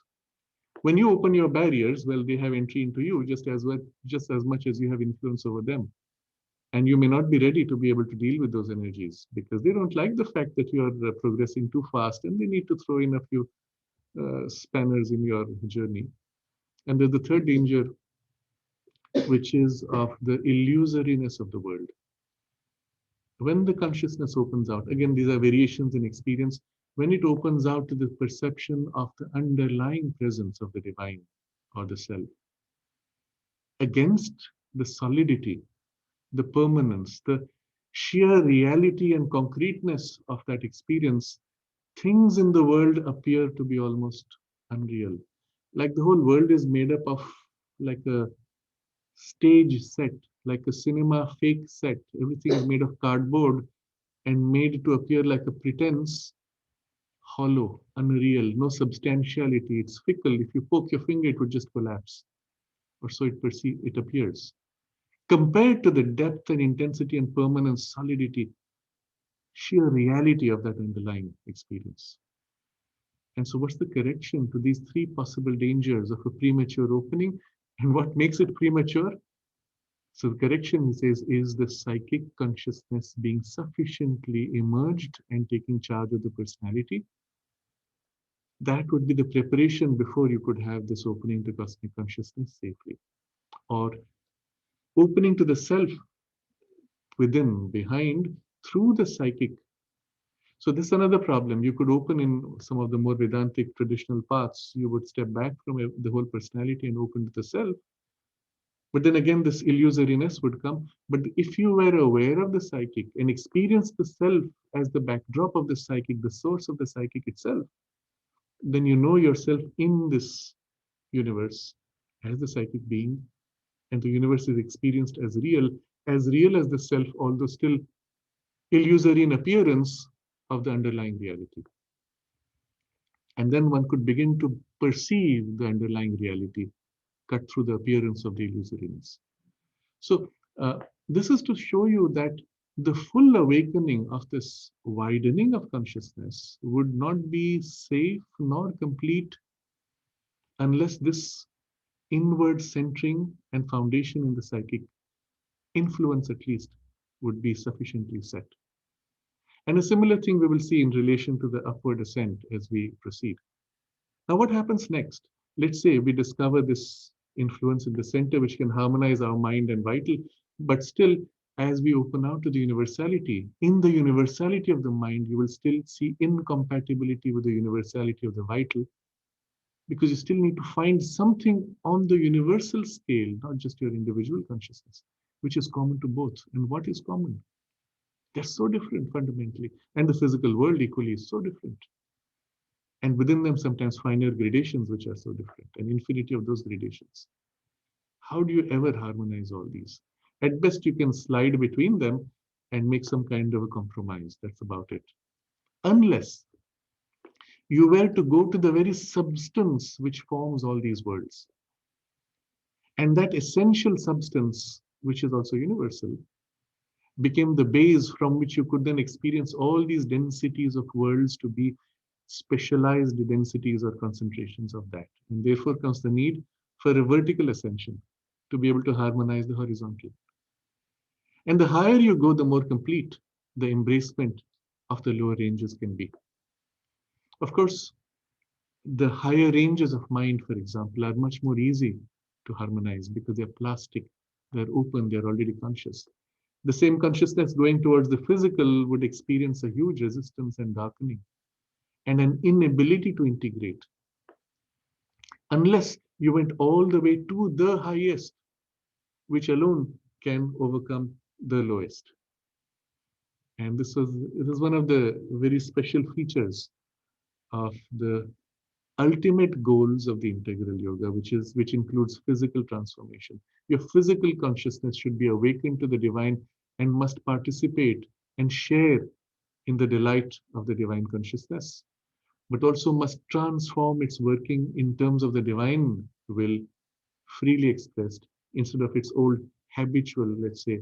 When you open your barriers, well, they have entry into you just as much as you have influence over them. And you may not be ready to be able to deal with those energies because they don't like the fact that you are progressing too fast, and they need to throw in a few spanners in your journey. And there's the third danger, which is of the illusoriness of the world. When the consciousness opens out, again, these are variations in experience, when it opens out to the perception of the underlying presence of the divine or the self, against the solidity, the permanence, the sheer reality and concreteness of that experience, things in the world appear to be almost unreal. Like the whole world is made up of like a stage set, like a cinema fake set. Everything is made of cardboard and made to appear like a pretense, hollow, unreal, no substantiality. It's fickle. If you poke your finger, it would just collapse, or so it appears. Compared to the depth and intensity and permanence, solidity, sheer reality of that underlying experience. And so, what's the correction to these three possible dangers of a premature opening? And what makes it premature? So, the correction, he says, is the psychic consciousness being sufficiently emerged and taking charge of the personality. That would be the preparation before you could have this opening to cosmic consciousness safely, or opening to the self within, behind, through the psychic. So this is another problem. You could open in some of the more Vedantic traditional paths. You would step back from the whole personality and open to the self. But then again, this illusoriness would come. But if you were aware of the psychic and experienced the self as the backdrop of the psychic, the source of the psychic itself, then you know yourself in this universe as the psychic being, and the universe is experienced as real as the self, although still illusory in appearance of the underlying reality. And then one could begin to perceive the underlying reality cut through the appearance of the illusoriness. So this is to show you that the full awakening of this widening of consciousness would not be safe nor complete unless this inward centering and foundation in the psychic influence at least would be sufficiently set. And a similar thing we will see in relation to the upward ascent as we proceed. Now, what happens next? Let's say we discover this influence in the center, which can harmonize our mind and vital, but still, as we open out to the universality, in the universality of the mind, you will still see incompatibility with the universality of the vital, because you still need to find something on the universal scale, not just your individual consciousness, which is common to both. And what is common? They're so different fundamentally. And the physical world equally is so different. And within them, sometimes finer gradations, which are so different, an infinity of those gradations. How do you ever harmonize all these? At best, you can slide between them and make some kind of a compromise. That's about it. Unless you were to go to the very substance which forms all these worlds. And that essential substance, which is also universal, became the base from which you could then experience all these densities of worlds to be specialized densities or concentrations of that. And therefore comes the need for a vertical ascension to be able to harmonize the horizontal. And the higher you go, the more complete the embracement of the lower ranges can be. Of course, the higher ranges of mind, for example, are much more easy to harmonize because they're plastic, they're open, they're already conscious. The same consciousness going towards the physical would experience a huge resistance and darkening and an inability to integrate unless you went all the way to the highest, which alone can overcome the lowest. And it is one of the very special features of the ultimate goals of the integral yoga, which includes physical transformation. Your physical consciousness should be awakened to the divine and must participate and share in the delight of the divine consciousness, but also must transform its working in terms of the divine will freely expressed instead of its old habitual, let's say,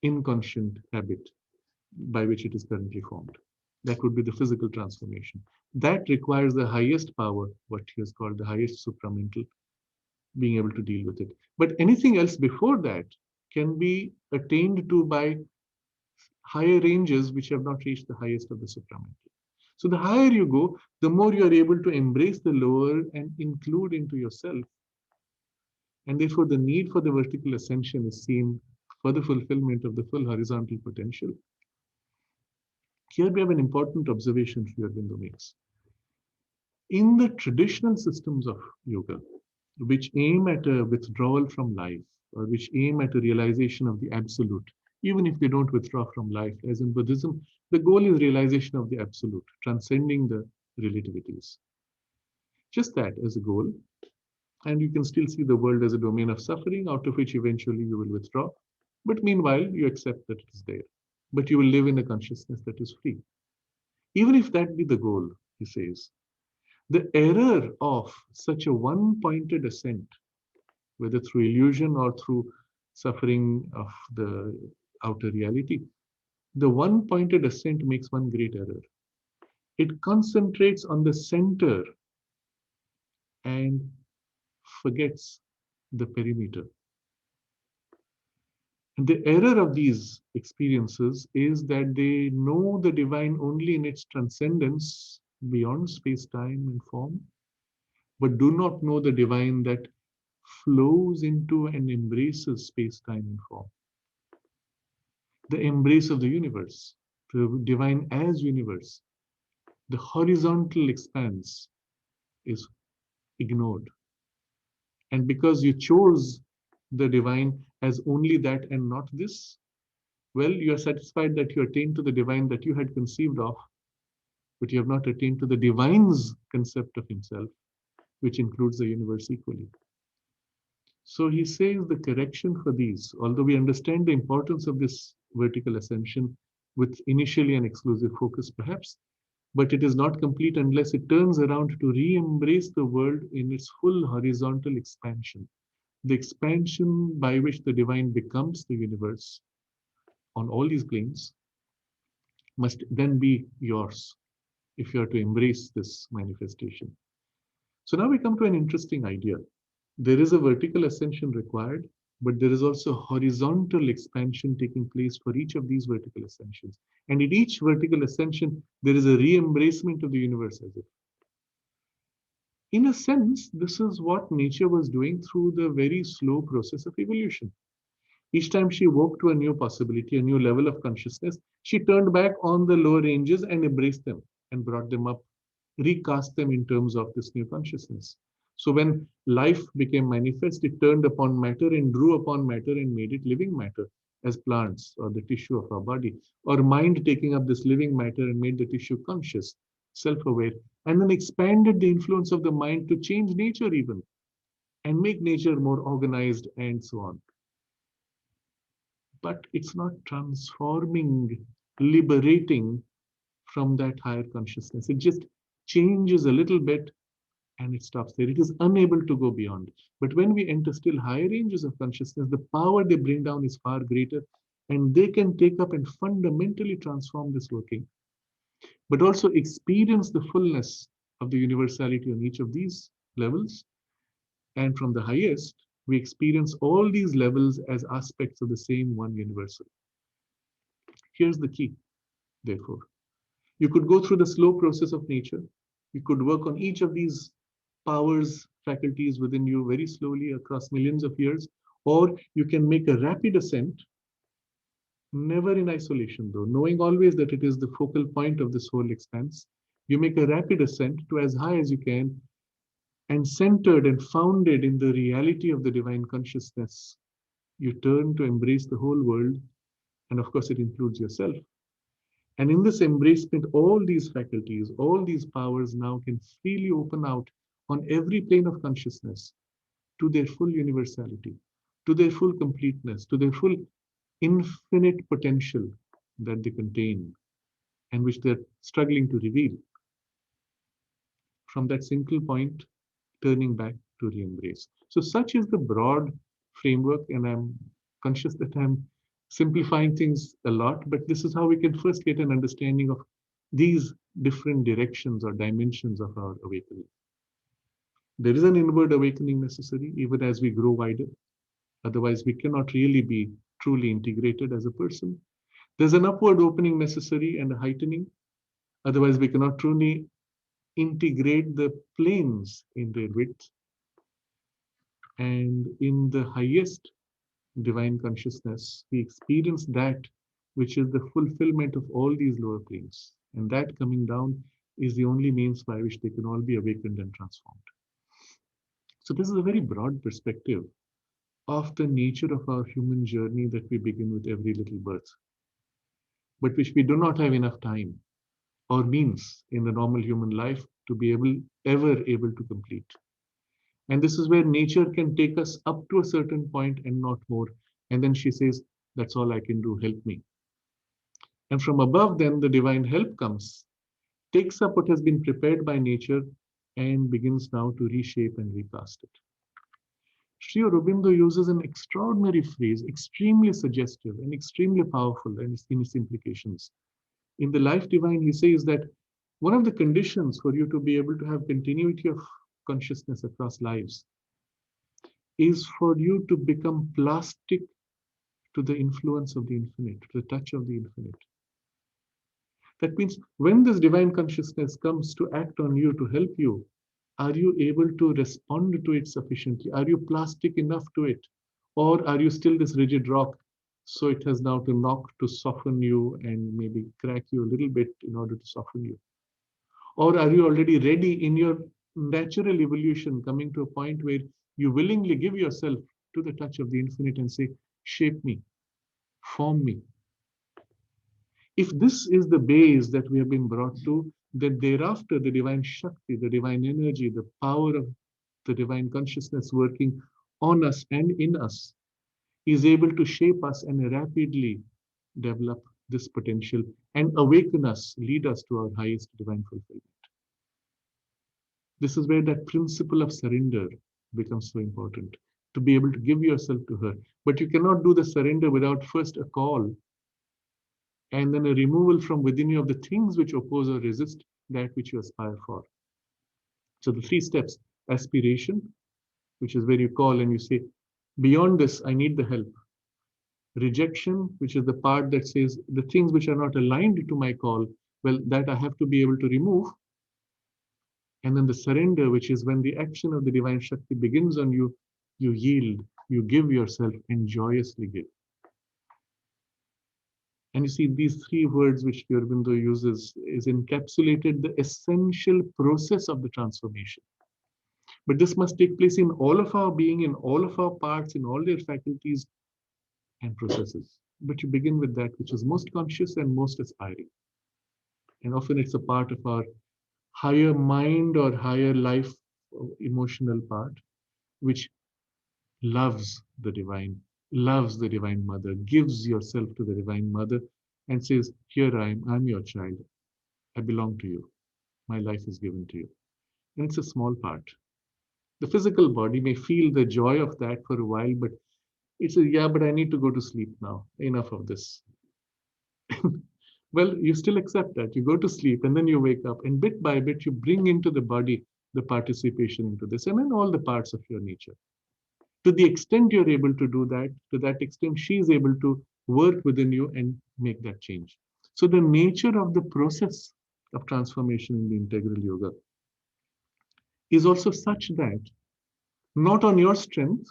inconscient habit by which it is currently formed. That would be the physical transformation. That requires the highest power, what he has called the highest supramental, being able to deal with it. But anything else before that can be attained to by higher ranges which have not reached the highest of the supramental. So the higher you go, the more you are able to embrace the lower and include into yourself. And therefore, the need for the vertical ascension is seen for the fulfillment of the full horizontal potential. Here we have an important observation Sri Aurobindo makes. In the traditional systems of yoga, which aim at a withdrawal from life, or which aim at a realization of the absolute, even if they don't withdraw from life, as in Buddhism, the goal is realization of the absolute, transcending the relativities. Just that as a goal, and you can still see the world as a domain of suffering, out of which eventually you will withdraw. But meanwhile, you accept that it is there. But you will live in a consciousness that is free. Even if that be the goal, he says, the error of such a one-pointed ascent, whether through illusion or through suffering of the outer reality, the one-pointed ascent makes one great error. It concentrates on the center and forgets the perimeter. And the error of these experiences is that they know the divine only in its transcendence beyond space, time, and form, but do not know the divine that flows into and embraces space, time, and form. The embrace of the universe, the divine as universe, the horizontal expanse is ignored. And because you chose the divine as only that and not this, well, you are satisfied that you attained to the divine that you had conceived of, but you have not attained to the divine's concept of himself, which includes the universe equally. So he says the correction for these, although we understand the importance of this vertical ascension with initially an exclusive focus perhaps, but it is not complete unless it turns around to re-embrace the world in its full horizontal expansion. The expansion by which the divine becomes the universe on all these planes must then be yours if you are to embrace this manifestation. So now we come to an interesting idea. There is a vertical ascension required, but there is also horizontal expansion taking place for each of these vertical ascensions. And in each vertical ascension, there is a re-embracement of the universe as if. In a sense, this is what nature was doing through the very slow process of evolution. Each time she woke to a new possibility, a new level of consciousness, she turned back on the lower ranges and embraced them and brought them up, recast them in terms of this new consciousness. So when life became manifest, it turned upon matter and drew upon matter and made it living matter as plants or the tissue of our body, or mind taking up this living matter and made the tissue conscious, self-aware, and then expanded the influence of the mind to change nature even and make nature more organized and so on. But it's not transforming, liberating from that higher consciousness. It just changes a little bit and it stops there. It is unable to go beyond. But when we enter still higher ranges of consciousness, the power they bring down is far greater And they can take up and fundamentally transform this working, but also experience the fullness of the universality on each of these levels. And from the highest, we experience all these levels as aspects of the same one universal. Here's the key, therefore. You could go through the slow process of nature. You could work on each of these powers, faculties within you very slowly across millions of years, or you can make a rapid ascent, never in isolation though, knowing always that it is the focal point of this whole expanse. You make a rapid ascent to as high as you can, and centered and founded in the reality of the divine consciousness, you turn to embrace the whole world, and of course, it includes yourself. And in this embracement, all these faculties, all these powers now can freely open out on every plane of consciousness to their full universality, to their full completeness, to their full infinite potential that they contain and which they're struggling to reveal. From that single point, turning back to re-embrace. So such is the broad framework, and I'm conscious that I'm simplifying things a lot, but this is how we can first get an understanding of these different directions or dimensions of our awakening. There is an inward awakening necessary even as we grow wider. Otherwise, we cannot really be truly integrated as a person. There's an upward opening necessary and a heightening. Otherwise, we cannot truly integrate the planes in their width. And in the highest divine consciousness, we experience that which is the fulfillment of all these lower planes. And that coming down is the only means by which they can all be awakened and transformed. So, this is a very broad perspective of the nature of our human journey that we begin with every little birth, but which we do not have enough time or means in the normal human life to be ever able to complete. And this is where nature can take us up to a certain point and not more. And then she says, that's all I can do, help me. And from above, then the divine help comes, takes up what has been prepared by nature and begins now to reshape and recast it. Sri Aurobindo uses an extraordinary phrase, extremely suggestive and extremely powerful in its implications. In the Life Divine, he says that one of the conditions for you to be able to have continuity of consciousness across lives is for you to become plastic to the influence of the infinite, to the touch of the infinite. That means when this divine consciousness comes to act on you, to help you, are you able to respond to it sufficiently? Are you plastic enough to it? Or are you still this rigid rock? So it has now to knock to soften you and maybe crack you a little bit in order to soften you. Or are you already ready in your natural evolution, coming to a point where you willingly give yourself to the touch of the infinite and say, shape me, form me. If this is the base that we have been brought to, then thereafter the divine Shakti, the divine energy, the power of the divine consciousness working on us and in us is able to shape us and rapidly develop this potential and awaken us, lead us to our highest divine fulfillment. This is where that principle of surrender becomes so important, to be able to give yourself to her. But you cannot do the surrender without first a call and then a removal from within you of the things which oppose or resist that which you aspire for. So the three steps: aspiration, which is where you call and you say, beyond this, I need the help. Rejection, which is the part that says the things which are not aligned to my call, well, that I have to be able to remove. And then the surrender, which is when the action of the divine Shakti begins on you, you yield, you give yourself and joyously give. And you see, these three words which Aurobindo uses is encapsulated the essential process of the transformation. But this must take place in all of our being, in all of our parts, in all their faculties and processes. But you begin with that which is most conscious and most aspiring. And often it's a part of our higher mind or higher life emotional part, which loves the divine mother, gives yourself to the divine mother and says, here I'm your child. I belong to you. My life is given to you. And it's a small part. The physical body may feel the joy of that for a while, but It says, yeah, but I need to go to sleep now. Enough of this. Well, you still accept that. You go to sleep and then you wake up, and bit by bit, you bring into the body the participation into this, and in all the parts of your nature. To the extent you're able to do that, to that extent, she is able to work within you and make that change. So, the nature of the process of transformation in the integral yoga is also such that not on your strength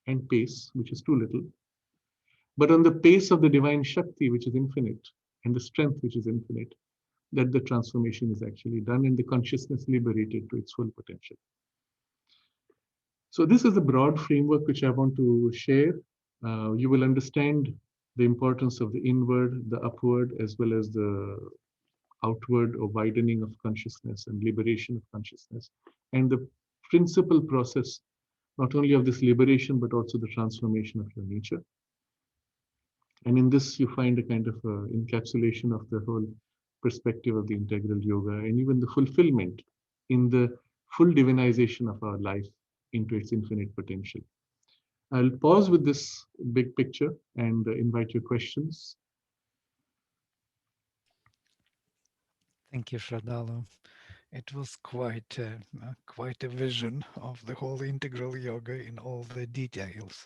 and pace, which is too little, but on the pace of the divine Shakti, which is infinite, and the strength, which is infinite, that the transformation is actually done and the consciousness liberated to its full potential. So this is a broad framework which I want to share. You will understand the importance of the inward, the upward, as well as the outward or widening of consciousness and liberation of consciousness, and the principal process, not only of this liberation, but also the transformation of your nature. And in this, you find a kind of encapsulation of the whole perspective of the integral yoga and even the fulfillment in the full divinization of our life into its infinite potential. I'll pause with this big picture and invite your questions. Thank you, Sraddhalu. It was quite a vision of the whole integral yoga in all the details.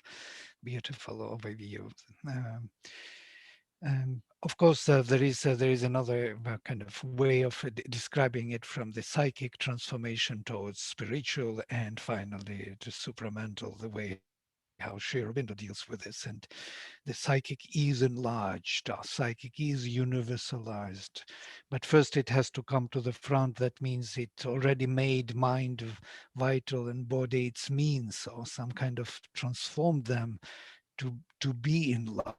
Beautiful overview. Of course, there is another kind of way of describing it, from the psychic transformation towards spiritual, and finally to supramental, the way how Sri Aurobindo deals with this. And the psychic is enlarged, our psychic is universalized, but first it has to come to the front. That means it already made mind vital and body its means, or some kind of transformed them to be enlarged,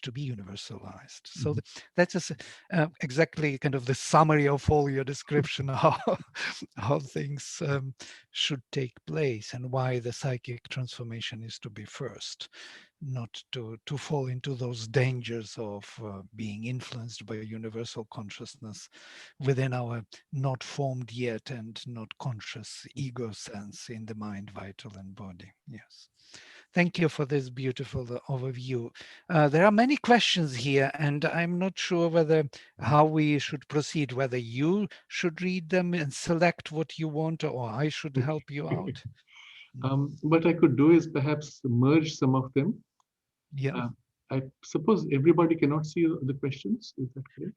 to be universalized. So that's just exactly kind of the summary of all your description, how things should take place, and why the psychic transformation is to be first, not to fall into those dangers of being influenced by universal consciousness within our not formed yet and not conscious ego sense in the mind, vital, and body. Yes. Thank you for this beautiful overview. There are many questions here, and I'm not sure whether how we should proceed, whether you should read them and select what you want, or I should help you out. What I could do is perhaps merge some of them. Yeah. I suppose everybody cannot see the questions. Is that correct?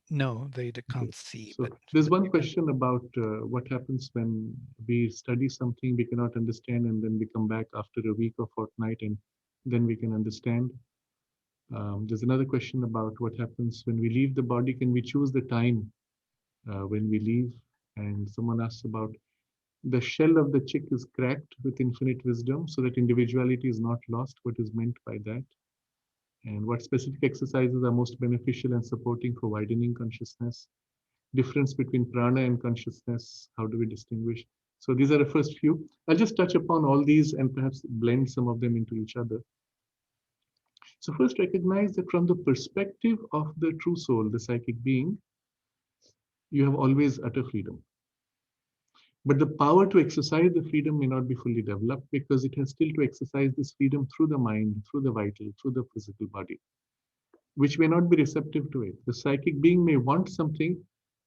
No, they Okay. can't see. So But there's one question about what happens when we study something we cannot understand, and then we come back after a week or fortnight, and then we can understand. There's another question about what happens when we leave the body. Can we choose the time when we leave? And someone asks about the shell of the chick is cracked with infinite wisdom, so that individuality is not lost. What is meant by that? And what specific exercises are most beneficial and supporting for widening consciousness? Difference between prana and consciousness, how do we distinguish? So these are the first few. I'll just touch upon all these and perhaps blend some of them into each other. So first, recognize that from the perspective of the true soul, the psychic being, you have always utter freedom. But the power to exercise the freedom may not be fully developed, because it has still to exercise this freedom through the mind, through the vital, through the physical body, which may not be receptive to it. The psychic being may want something,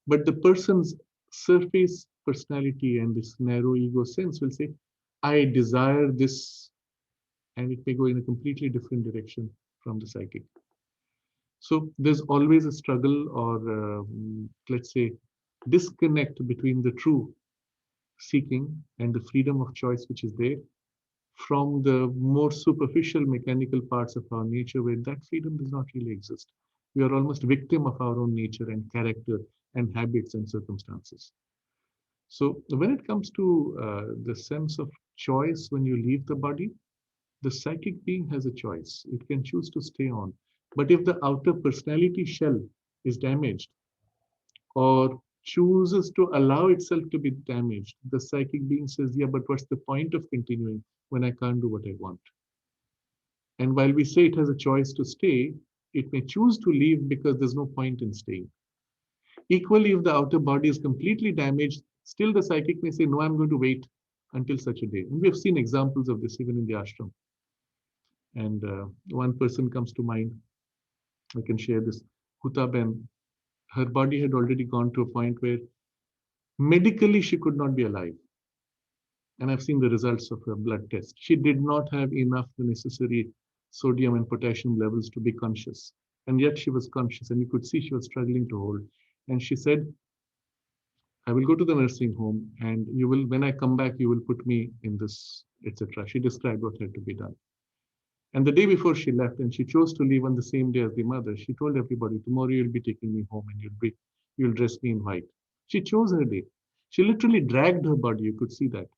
but the person's surface personality and this narrow ego sense will say, I desire this, and it may go in a completely different direction from the psychic. So there's always a struggle, or let's say, disconnect between the true seeking and the freedom of choice which is there, from the more superficial mechanical parts of our nature, where that freedom does not really exist. We are almost victim of our own nature and character and habits and circumstances. So when it comes to the sense of choice when you leave the body, the psychic being has a choice. It can choose to stay on. But if the outer personality shell is damaged, or chooses to allow itself to be damaged, the psychic being says, yeah, but what's the point of continuing when I can't do what I want? And while we say it has a choice to stay, it may choose to leave because there's no point in staying. Equally, if the outer body is completely damaged, still the psychic may say, no, I'm going to wait until such a day. And we have seen examples of this even in the ashram. And one person comes to mind. I can share this. Hutaben, her body had already gone to a point where medically she could not be alive. And I've seen the results of her blood test. She did not have enough the necessary sodium and potassium levels to be conscious. And yet she was conscious, and you could see she was struggling to hold. And she said, I will go to the nursing home, and you will, when I come back, you will put me in this, etc. She described what had to be done. And the day before she left, and she chose to leave on the same day as the mother, she told everybody, tomorrow you'll be taking me home and you'll dress me in white. She chose her day. She literally dragged her body. You could see that.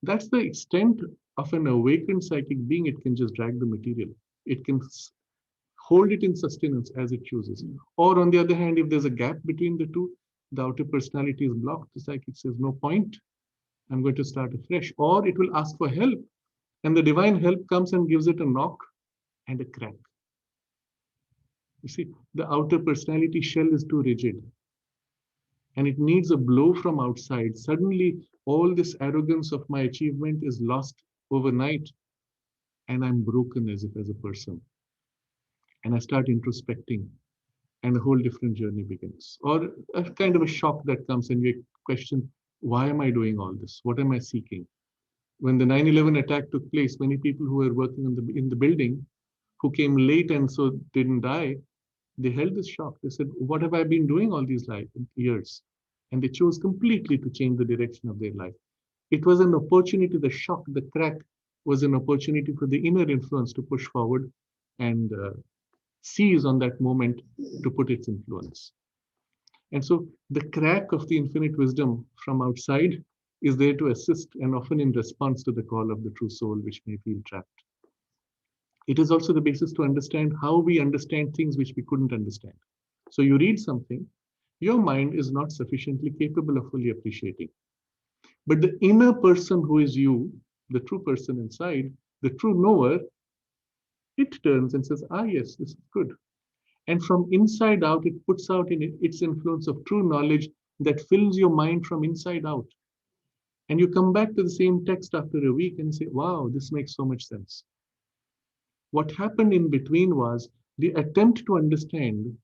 That's the extent of an awakened psychic being. It can just drag the material. It can hold it in sustenance as it chooses. Or on the other hand, if there's a gap between the two, the outer personality is blocked. The psychic says, no point. I'm going to start afresh. Or it will ask for help. And the divine help comes and gives it a knock and a crack. You see, the outer personality shell is too rigid. And it needs a blow from outside. Suddenly, all this arrogance of my achievement is lost overnight. And I'm broken as a person. And I start introspecting. And a whole different journey begins. Or a kind of a shock that comes and you question, why am I doing all this? What am I seeking? When the 9/11 attack took place, many people who were working in the building, who came late and so didn't die, they held this shock. They said, what have I been doing all these years? And they chose completely to change the direction of their life. It was an opportunity, the shock, the crack was an opportunity for the inner influence to push forward and seize on that moment to put its influence. And so the crack of the infinite wisdom from outside is there to assist, and often in response to the call of the true soul, which may feel trapped. It is also the basis to understand how we understand things which we couldn't understand. So you read something, your mind is not sufficiently capable of fully appreciating. But the inner person who is you, the true person inside, the true knower, it turns and says, ah, yes, this is good. And from inside out, it puts out in its influence of true knowledge that fills your mind from inside out. And you come back to the same text after a week and say, wow, this makes so much sense. What happened in between was the attempt to understand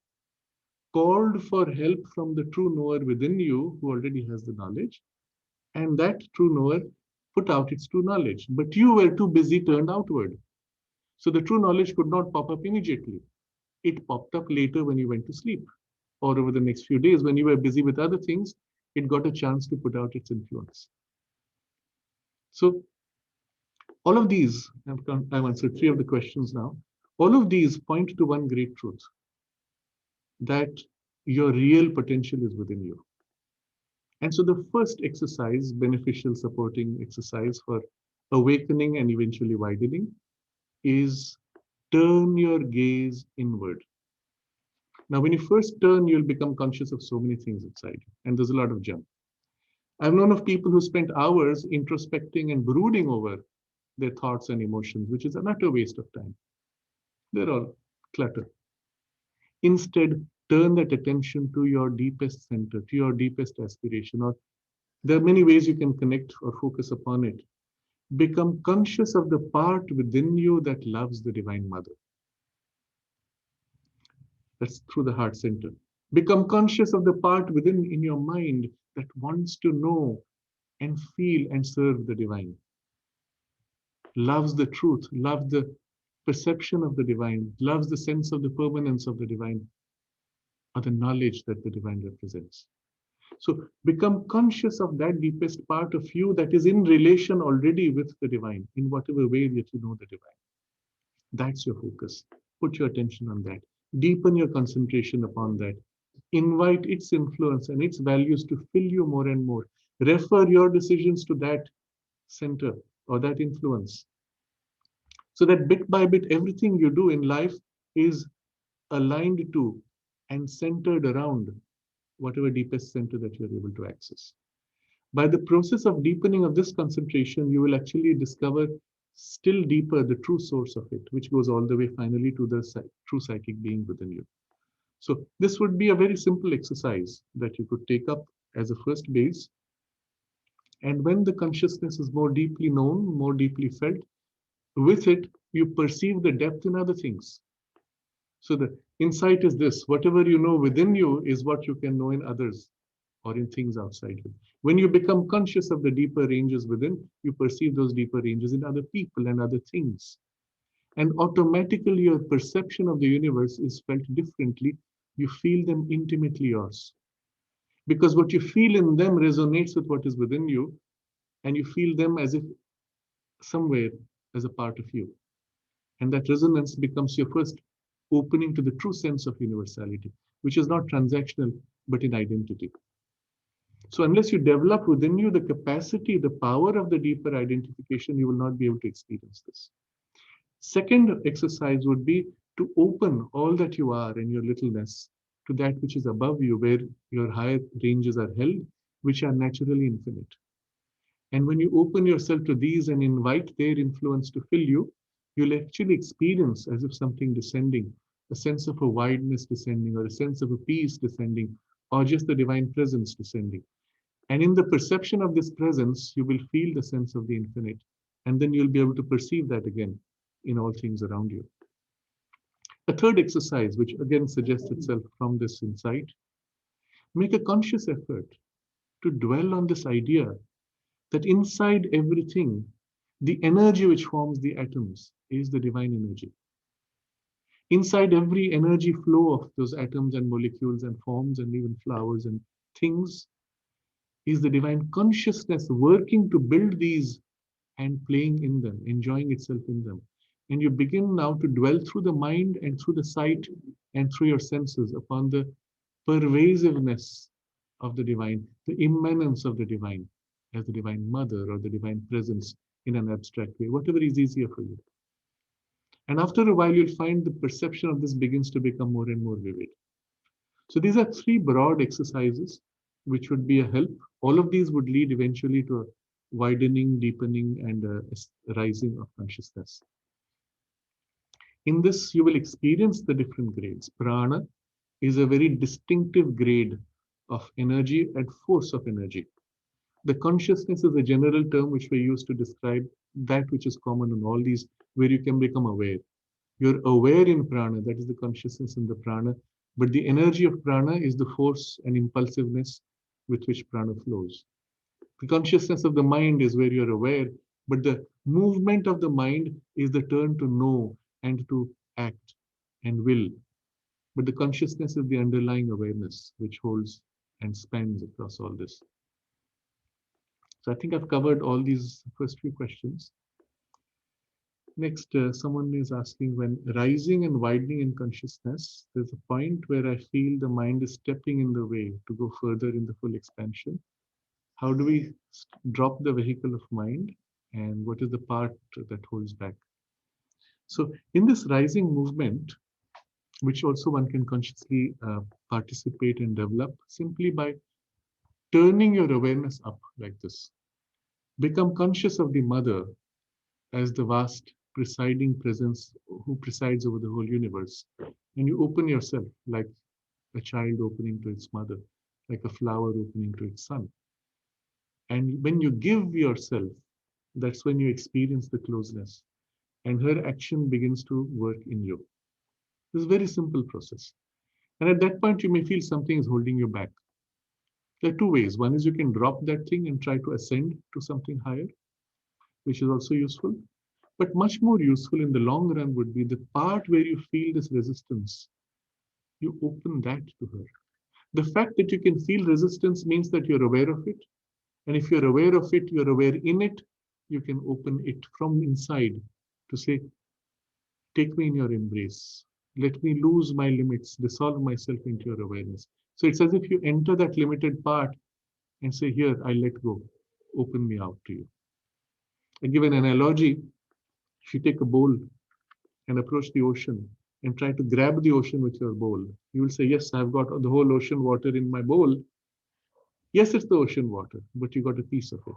called for help from the true knower within you who already has the knowledge. And that true knower put out its true knowledge. But you were too busy turned outward. So the true knowledge could not pop up immediately. It popped up later when you went to sleep, or over the next few days when you were busy with other things, it got a chance to put out its influence. So all of these, I've answered 3 of the questions now. All of these point to one great truth, that your real potential is within you. And so the first exercise, beneficial supporting exercise for awakening and eventually widening, is turn your gaze inward. Now, when you first turn, you'll become conscious of so many things inside you, and there's a lot of junk. I've known of people who spent hours introspecting and brooding over their thoughts and emotions, which is an utter waste of time. They're all clutter. Instead, turn that attention to your deepest center, to your deepest aspiration, or there are many ways you can connect or focus upon it. Become conscious of the part within you that loves the Divine Mother. That's through the heart center. Become conscious of the part within in your mind that wants to know and feel and serve the divine. Loves the truth, loves the perception of the divine, loves the sense of the permanence of the divine, or the knowledge that the divine represents. So become conscious of that deepest part of you that is in relation already with the divine, in whatever way that you know the divine. That's your focus. Put your attention on that. Deepen your concentration upon that. Invite its influence and its values to fill you more and more. Refer your decisions to that center or that influence. So that bit by bit, everything you do in life is aligned to and centered around whatever deepest center that you're able to access. By the process of deepening of this concentration, you will actually discover still deeper the true source of it, which goes all the way finally to the true psychic being within you. So this would be a very simple exercise that you could take up as a first base. And when the consciousness is more deeply known, more deeply felt, with it, you perceive the depth in other things. So the insight is this: whatever you know within you is what you can know in others or in things outside you. When you become conscious of the deeper ranges within, you perceive those deeper ranges in other people and other things. And automatically, your perception of the universe is felt differently. You feel them intimately yours. Because what you feel in them resonates with what is within you, and you feel them as if somewhere as a part of you. And that resonance becomes your first opening to the true sense of universality, which is not transactional, but in identity. So unless you develop within you the capacity, the power of the deeper identification, you will not be able to experience this. Second exercise would be to open all that you are and your littleness to that which is above you, where your higher ranges are held, which are naturally infinite. And when you open yourself to these and invite their influence to fill you, you'll actually experience as if something descending, a sense of a wideness descending, or a sense of a peace descending, or just the divine presence descending. And in the perception of this presence, you will feel the sense of the infinite. And then you'll be able to perceive that again in all things around you. A third exercise, which again suggests itself from this insight, make a conscious effort to dwell on this idea that inside everything, the energy which forms the atoms is the divine energy. Inside every energy flow of those atoms and molecules and forms and even flowers and things is the divine consciousness working to build these and playing in them, enjoying itself in them. And you begin now to dwell through the mind and through the sight and through your senses upon the pervasiveness of the divine, the immanence of the divine as the divine mother or the divine presence in an abstract way, whatever is easier for you. And after a while, you'll find the perception of this begins to become more and more vivid. So these are three broad exercises which would be a help. All of these would lead eventually to a widening, deepening, and a rising of consciousness. In this, you will experience the different grades. Prana is a very distinctive grade of energy and force of energy. The consciousness is a general term which we use to describe that which is common in all these, where you can become aware. You're aware in prana, that is the consciousness in the prana, but the energy of prana is the force and impulsiveness with which prana flows. The consciousness of the mind is where you're aware, but the movement of the mind is the turn to know and to act and will. But the consciousness is the underlying awareness which holds and spans across all this. So I think I've covered all these first few questions. Next, someone is asking, when rising and widening in consciousness, there's a point where I feel the mind is stepping in the way to go further in the full expansion. How do we drop the vehicle of mind, and what is the part that holds back? So in this rising movement, which also one can consciously participate and develop simply by turning your awareness up like this. Become conscious of the mother as the vast presiding presence who presides over the whole universe. And you open yourself like a child opening to its mother, like a flower opening to its sun. And when you give yourself, that's when you experience the closeness. And her action begins to work in you. It's a very simple process. And at that point, you may feel something is holding you back. There are two ways. One is you can drop that thing and try to ascend to something higher, which is also useful. But much more useful in the long run would be the part where you feel this resistance. You open that to her. The fact that you can feel resistance means that you're aware of it. And if you're aware of it, you're aware in it, you can open it from inside to say, take me in your embrace. Let me lose my limits, dissolve myself into your awareness. So it's as if you enter that limited part and say, here, I let go. Open me out to you. I give an analogy. If you take a bowl and approach the ocean and try to grab the ocean with your bowl, you will say, yes, I've got the whole ocean water in my bowl. Yes, it's the ocean water, but you got a piece of it.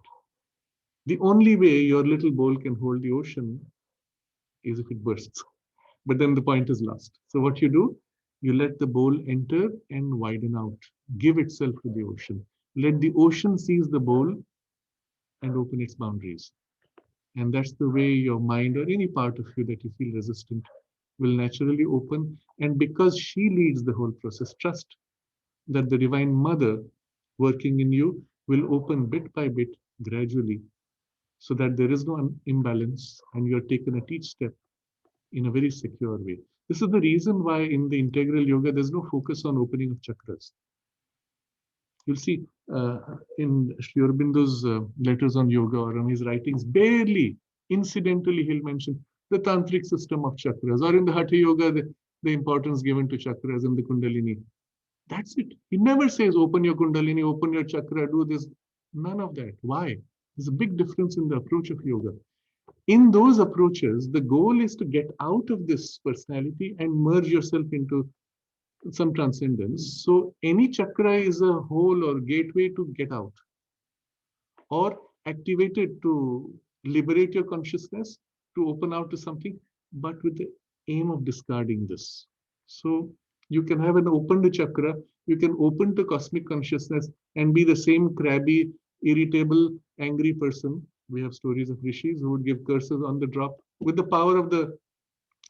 The only way your little bowl can hold the ocean is if it bursts. But then the point is lost. So what you do, you let the bowl enter and widen out, give itself to the ocean. Let the ocean seize the bowl and open its boundaries. And that's the way your mind or any part of you that you feel resistant will naturally open. And because she leads the whole process, trust that the Divine Mother working in you will open bit by bit, gradually, so that there is no imbalance and you're taken at each step in a very secure way. This is the reason why in the integral yoga, there's no focus on opening of chakras. You'll see in Sri Aurobindo's letters on yoga or on his writings, barely, incidentally, he'll mention the tantric system of chakras, or in the Hatha Yoga, the importance given to chakras and the Kundalini. That's it. He never says, open your Kundalini, open your chakra, do this. None of that. Why? There's a big difference in the approach of yoga. In those approaches, the goal is to get out of this personality and merge yourself into some transcendence. So any chakra is a hole or gateway to get out, or activated to liberate your consciousness, to open out to something, but with the aim of discarding this. So you can have an opened chakra, you can open to cosmic consciousness and be the same crabby, irritable, angry person. We have stories of rishis who would give curses on the drop. With the power of the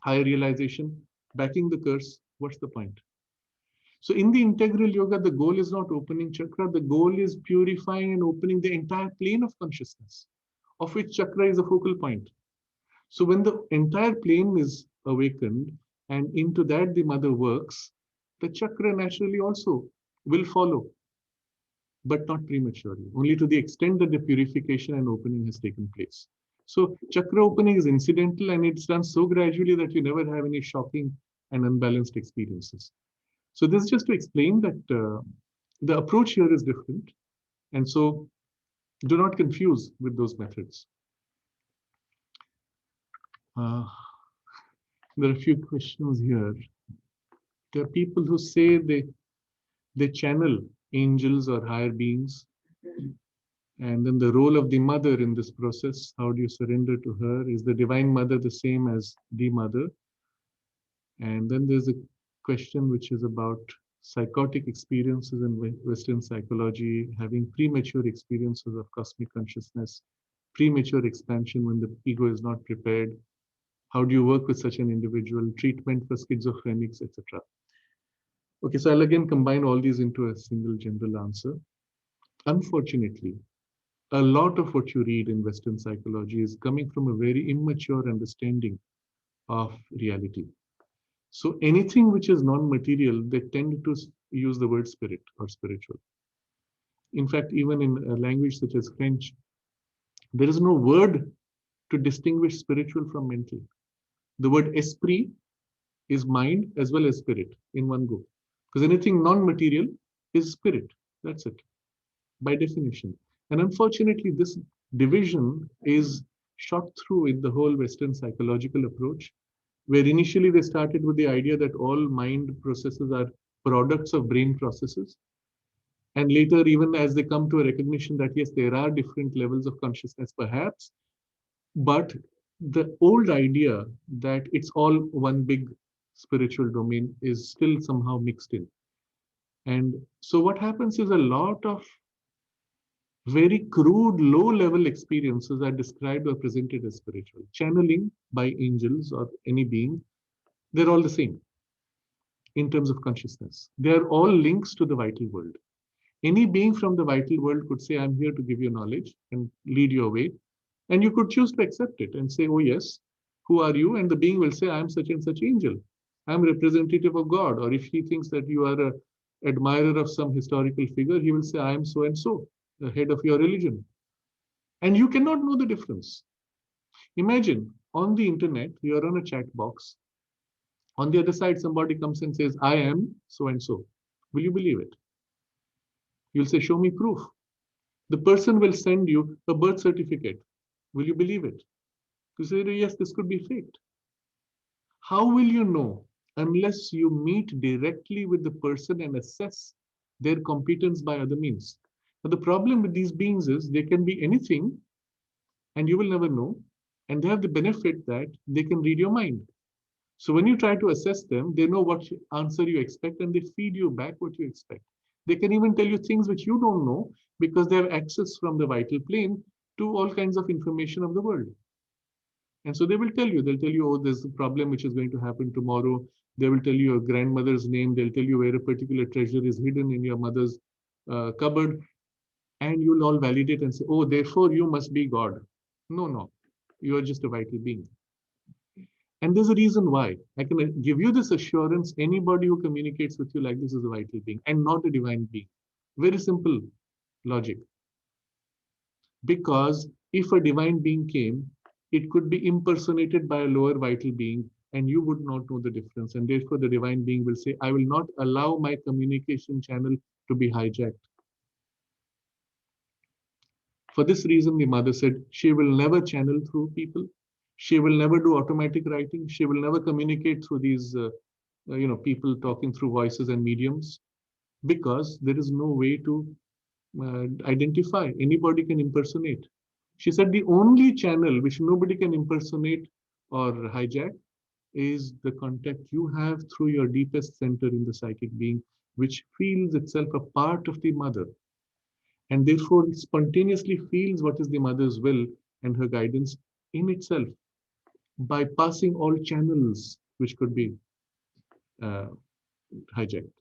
higher realization, backing the curse, what's the point? So in the integral yoga, the goal is not opening chakra, the goal is purifying and opening the entire plane of consciousness, of which chakra is a focal point. So when the entire plane is awakened and into that the mother works, the chakra naturally also will follow, but not prematurely, only to the extent that the purification and opening has taken place. So chakra opening is incidental and it's done so gradually that you never have any shocking and unbalanced experiences. So this is just to explain that the approach here is different. And so do not confuse with those methods. Uh, there are a few questions here. There are people who say they channel angels or higher beings. And then the role of the mother in this process, how do you surrender to her? Is the Divine Mother the same as the mother? And then there's a question which is about psychotic experiences in Western psychology, having premature experiences of cosmic consciousness, premature expansion when the ego is not prepared. How do you work with such an individual? Treatment for schizophrenics, etc. Okay, so I'll again combine all these into a single general answer. Unfortunately, a lot of what you read in Western psychology is coming from a very immature understanding of reality. So anything which is non-material, they tend to use the word spirit or spiritual. In fact, even in a language such as French, there is no word to distinguish spiritual from mental. The word esprit is mind as well as spirit in one go. Because anything non-material is spirit. That's it, by definition. And unfortunately, this division is shot through in the whole Western psychological approach, where initially they started with the idea that all mind processes are products of brain processes. And later, even as they come to a recognition that yes, there are different levels of consciousness, perhaps, but the old idea that it's all one big spiritual domain is still somehow mixed in. And so what happens is a lot of very crude, low-level experiences are described or presented as spiritual. Channeling by angels or any being, they're all the same in terms of consciousness. They're all links to the vital world. Any being from the vital world could say, I'm here to give you knowledge and lead you away. And you could choose to accept it and say, oh yes, who are you? And the being will say, I'm such and such angel. I'm representative of God. Or if he thinks that you are an admirer of some historical figure, he will say, I am so and so, the head of your religion. And you cannot know the difference. Imagine on the internet, you're on a chat box. On the other side, somebody comes and says, I am so and so. Will you believe it? You'll say, show me proof. The person will send you a birth certificate. Will you believe it? You say, yes, this could be faked. How will you know unless you meet directly with the person and assess their competence by other means? But the problem with these beings is they can be anything and you will never know. And they have the benefit that they can read your mind. So when you try to assess them, they know what answer you expect and they feed you back what you expect. They can even tell you things which you don't know because they have access from the vital plane to all kinds of information of the world. And so they'll tell you, oh, there's a problem which is going to happen tomorrow. They will tell you your grandmother's name. They'll tell you where a particular treasure is hidden in your mother's cupboard. And you'll all validate and say, oh, therefore you must be God. No, no, you are just a vital being. And there's a reason why. I can give you this assurance. Anybody who communicates with you like this is a vital being and not a divine being. Very simple logic. Because if a divine being came, it could be impersonated by a lower vital being, and you would not know the difference. And therefore, the divine being will say, I will not allow my communication channel to be hijacked. For this reason, the mother said she will never channel through people. She will never do automatic writing. She will never communicate through these, people talking through voices and mediums, because there is no way to identify. Anybody can impersonate. She said the only channel which nobody can impersonate or hijack is the contact you have through your deepest center in the psychic being, which feels itself a part of the mother, and therefore spontaneously feels what is the mother's will and her guidance in itself, bypassing all channels which could be uh, hijacked.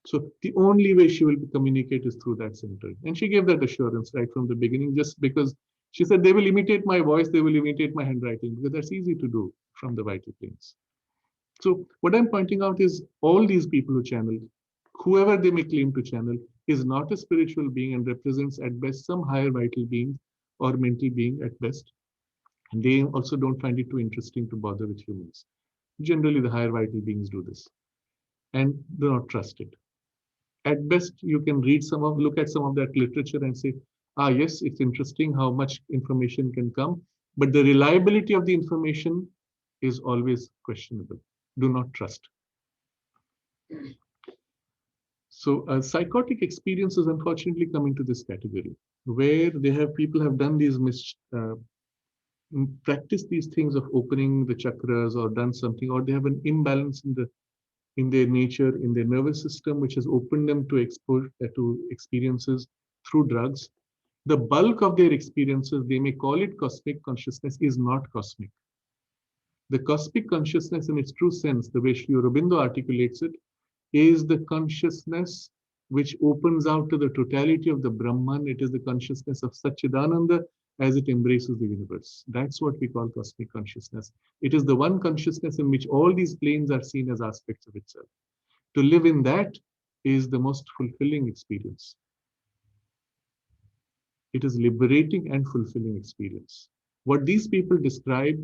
So the only way she will communicate is through that center. And she gave that assurance right from the beginning, just because she said they will imitate my voice, they will imitate my handwriting, because that's easy to do from the vital planes. So what I'm pointing out is all these people who channel, whoever they may claim to channel, is not a spiritual being and represents at best some higher vital being or mental being at best. And they also don't find it too interesting to bother with humans. Generally, the higher vital beings do this and do not trust it. At best, you can look at some of that literature and say, ah, yes, it's interesting how much information can come, but the reliability of the information is always questionable. Do not trust. So psychotic experiences unfortunately come into this category, where people have done these practice these things of opening the chakras or done something, or they have an imbalance in their nature, in their nervous system, which has opened them to experiences through drugs. The bulk of their experiences, they may call it cosmic consciousness, is not cosmic. The cosmic consciousness in its true sense, the way Sri Aurobindo articulates it, is the consciousness which opens out to the totality of the Brahman. It is the consciousness of Satchidananda as it embraces the universe. That's what we call cosmic consciousness. It is the one consciousness in which all these planes are seen as aspects of itself. To live in that is the most fulfilling experience. It is liberating and fulfilling experience. What these people describe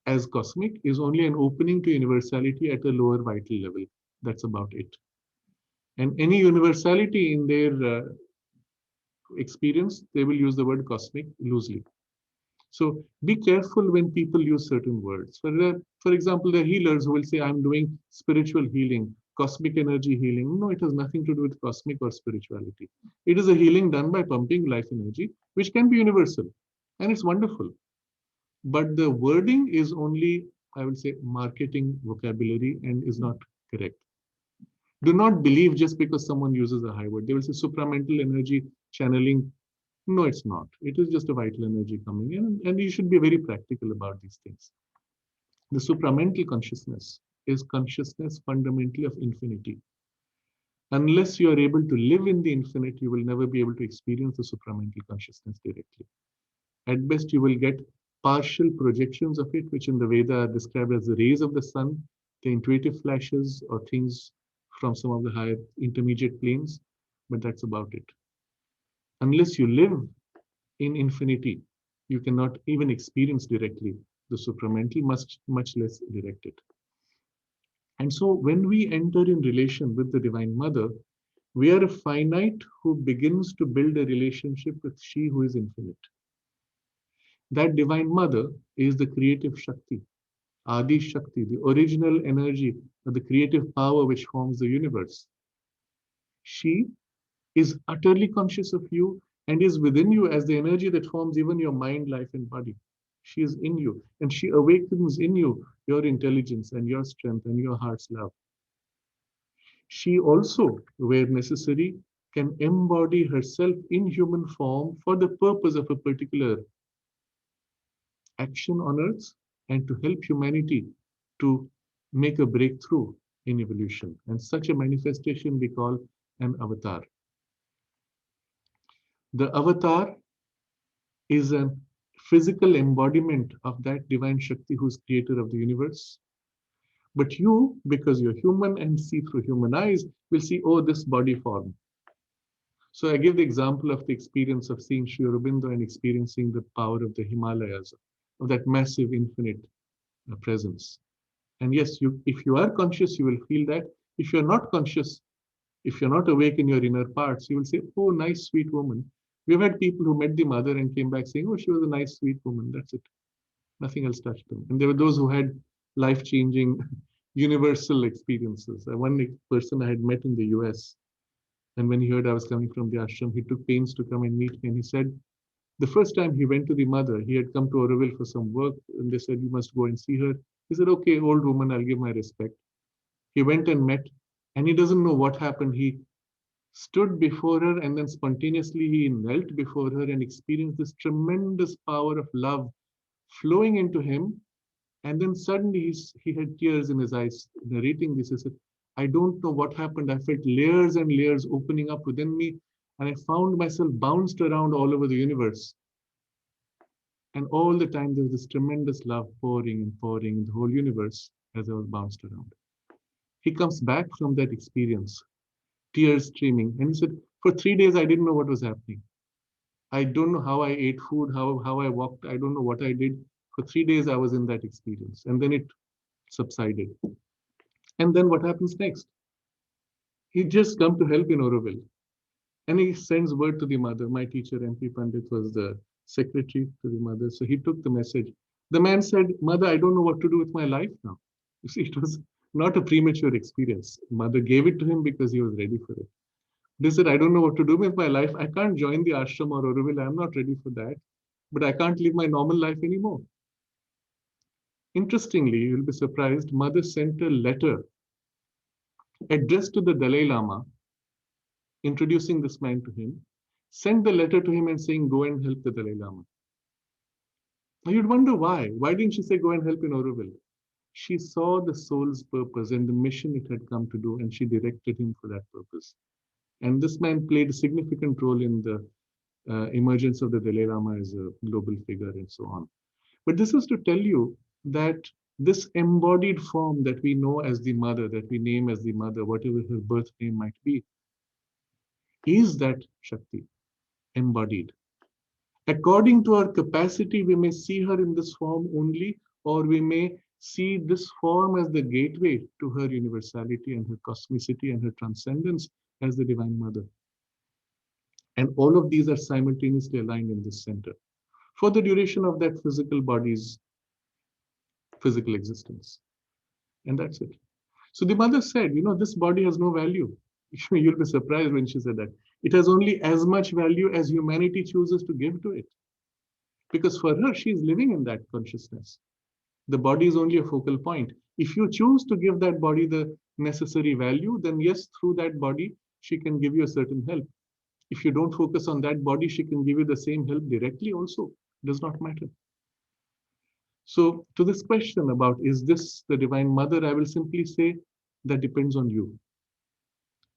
as cosmic is only an opening to universality at a lower vital level. That's about it. And any universality in their experience, they will use the word cosmic loosely. So be careful when people use certain words. For example, there are healers who will say, I'm doing spiritual healing, cosmic energy healing. No, it has nothing to do with cosmic or spirituality. It is a healing done by pumping life energy, which can be universal. And it's wonderful. But the wording is only, I would say, marketing vocabulary and is not correct. Do not believe just because someone uses a high word. They will say supramental energy channeling. No, it's not. It is just a vital energy coming in, and you should be very practical about these things. The supramental consciousness is consciousness fundamentally of infinity. Unless you are able to live in the infinite, you will never be able to experience the supramental consciousness directly. At best, you will get partial projections of it, which in the Veda are described as the rays of the sun, the intuitive flashes or things from some of the higher intermediate planes, but that's about it. Unless you live in infinity, you cannot even experience directly the supramental, much less direct it. And so when we enter in relation with the Divine Mother, we are a finite who begins to build a relationship with she who is infinite. That Divine Mother is the creative Shakti, Adi Shakti, the original energy, the creative power which forms the universe. She is utterly conscious of you and is within you as the energy that forms even your mind, life, and body. She is in you, and she awakens in you your intelligence and your strength and your heart's love. She also, where necessary, can embody herself in human form for the purpose of a particular action on earth and to help humanity to make a breakthrough in evolution. And such a manifestation we call an avatar. The avatar is a physical embodiment of that divine Shakti who's creator of the universe. But you, because you're human and see through human eyes, will see, oh, this body form. So I give the example of the experience of seeing Sri Aurobindo and experiencing the power of the Himalayas, of that massive infinite presence. And yes, if you are conscious, you will feel that. If you're not conscious, if you're not awake in your inner parts, you will say, oh, nice, sweet woman. We've had people who met the mother and came back saying, oh, she was a nice, sweet woman. That's it. Nothing else touched them. And there were those who had life-changing, universal experiences. One person I had met in the US, and when he heard I was coming from the ashram, he took pains to come and meet me. And he said, the first time he went to the mother, he had come to Auroville for some work, and they said, you must go and see her. He said, okay, old woman, I'll give my respect. He went and met, and he doesn't know what happened. He stood before her, and then spontaneously he knelt before her and experienced this tremendous power of love flowing into him. And then suddenly he had tears in his eyes, narrating this. He said, I don't know what happened. I felt layers and layers opening up within me, and I found myself bounced around all over the universe. And all the time there was this tremendous love pouring and pouring in the whole universe as I was bounced around. He comes back from that experience, tears streaming, and he said, for 3 days I didn't know what was happening. I don't know how I ate food, how I walked, I don't know what I did. For 3 days I was in that experience, and then it subsided. And then what happens next? He just come to help in Auroville. And he sends word to the mother. My teacher, MP Pandit, was the secretary to the mother. So he took the message. The man said, Mother, I don't know what to do with my life now. You see, it was not a premature experience. Mother gave it to him because he was ready for it. They said, I don't know what to do with my life. I can't join the ashram or Auroville. I'm not ready for that. But I can't live my normal life anymore. Interestingly, you'll be surprised, Mother sent a letter addressed to the Dalai Lama, introducing this man to him, sent the letter to him and saying, go and help the Dalai Lama. Now you'd wonder why. Why didn't she say, go and help in Auroville? She saw the soul's purpose and the mission it had come to do, and she directed him for that purpose. And this man played a significant role in the emergence of the Dalai Lama as a global figure and so on. But this is to tell you that this embodied form that we know as the mother, that we name as the mother, whatever her birth name might be, is that Shakti embodied. According to our capacity, we may see her in this form only, or we may see this form as the gateway to her universality and her cosmicity and her transcendence as the Divine Mother. And all of these are simultaneously aligned in this center for the duration of that physical body's physical existence. And that's it. So the mother said, this body has no value. You'll be surprised when she said that. It has only as much value as humanity chooses to give to it. Because for her, she is living in that consciousness. The body is only a focal point. If you choose to give that body the necessary value, then yes, through that body, she can give you a certain help. If you don't focus on that body, she can give you the same help directly also. Does not matter. So to this question about, is this the Divine Mother? I will simply say that depends on you.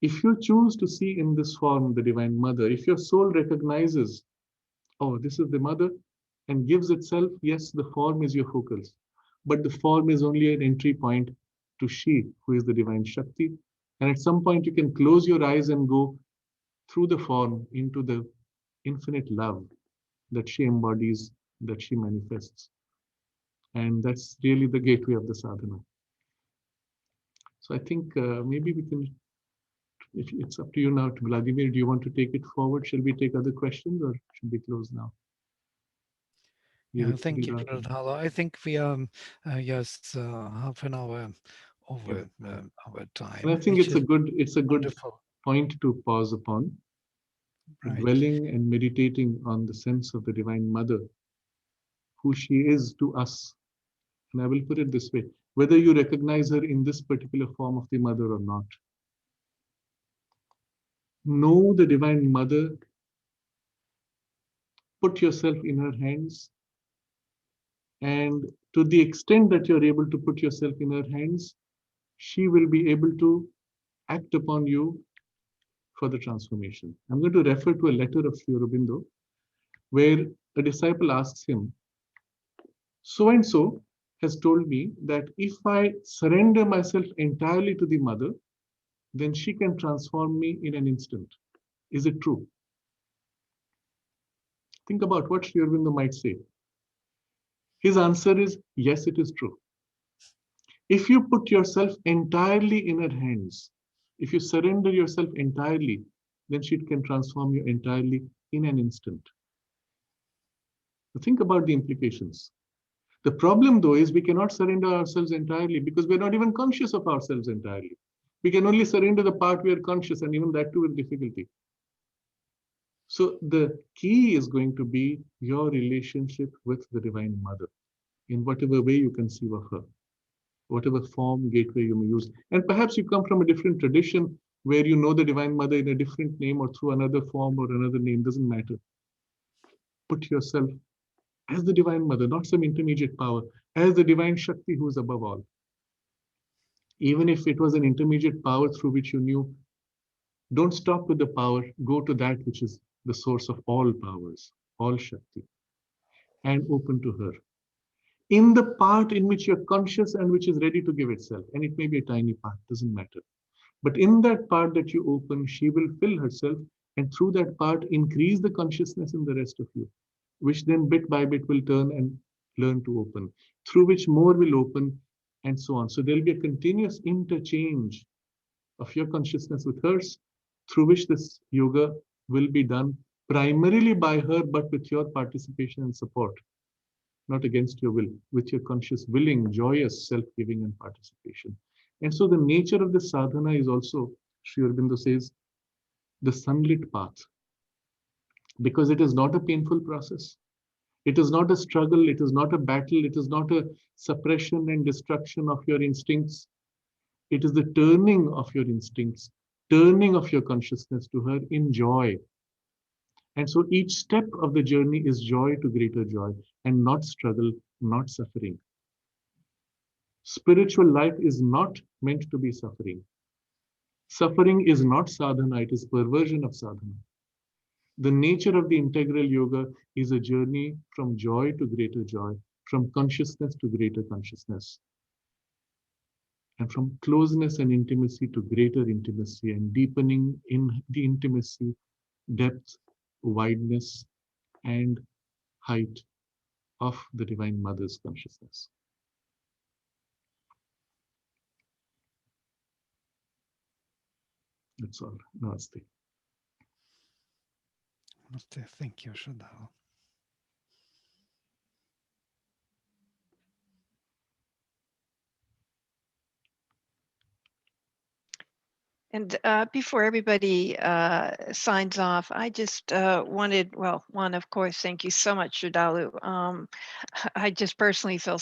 If you choose to see in this form the Divine Mother, if your soul recognizes, oh, this is the Mother, and gives itself, yes, the form is your focus, but the form is only an entry point to she, who is the Divine Shakti. And at some point, you can close your eyes and go through the form into the infinite love that she embodies, that she manifests. And that's really the gateway of the sadhana. So I think maybe we can, if it's up to you now, to Vladimir, do you want to take it forward? Shall we take other questions or should we close now? Yeah, thank you, Sraddhalu. I think we are just half an hour over our time. And I think it's a good point to pause upon, right. Dwelling and meditating on the sense of the Divine Mother, who she is to us. And I will put it this way, whether you recognize her in this particular form of the Mother or not, know the Divine Mother, put yourself in her hands, and to the extent that you're able to put yourself in her hands, she will be able to act upon you for the transformation. I'm going to refer to a letter of Sri Aurobindo where a disciple asks him, so and so has told me that if I surrender myself entirely to the mother, then she can transform me in an instant. Is it true? Think about what Sri Aurobindo might say. His answer is yes, it is true. If you put yourself entirely in her hands, if you surrender yourself entirely, then she can transform you entirely in an instant. Think about the implications. The problem, though, is we cannot surrender ourselves entirely because we're not even conscious of ourselves entirely. We can only surrender the part we are conscious, and even that too with difficulty. So the key is going to be your relationship with the Divine Mother in whatever way you conceive of her, whatever form, gateway you may use. And perhaps you come from a different tradition where you know the Divine Mother in a different name or through another form or another name, doesn't matter. Put yourself as the Divine Mother, not some intermediate power, as the Divine Shakti who is above all. Even if it was an intermediate power through which you knew, don't stop with the power, go to that which is the source of all powers, all Shakti, and open to her. In the part in which you're conscious and which is ready to give itself, and it may be a tiny part, doesn't matter. But in that part that you open, she will fill herself, and through that part, increase the consciousness in the rest of you, which then bit by bit will turn and learn to open, through which more will open, and so on. So there'll be a continuous interchange of your consciousness with hers, through which this yoga will be done primarily by her, but with your participation and support, not against your will, with your conscious, willing, joyous self-giving and participation. And so the nature of this sadhana is also, Sri Aurobindo says, the sunlit path, because it is not a painful process. It is not a struggle. It is not a battle. It is not a suppression and destruction of your instincts. It is the turning of your instincts, turning of your consciousness to her in joy. And so each step of the journey is joy to greater joy and not struggle, not suffering. Spiritual life is not meant to be suffering. Suffering is not sadhana, it is perversion of sadhana. The nature of the integral yoga is a journey from joy to greater joy, from consciousness to greater consciousness, and from closeness and intimacy to greater intimacy, and deepening in the intimacy, depth, wideness, and height of the Divine Mother's consciousness. That's all. Namaste. Namaste. Thank you, Sraddhalu. And before everybody signs off, I just wanted, well, one, of course, thank you so much, Sraddhalu. I just personally feel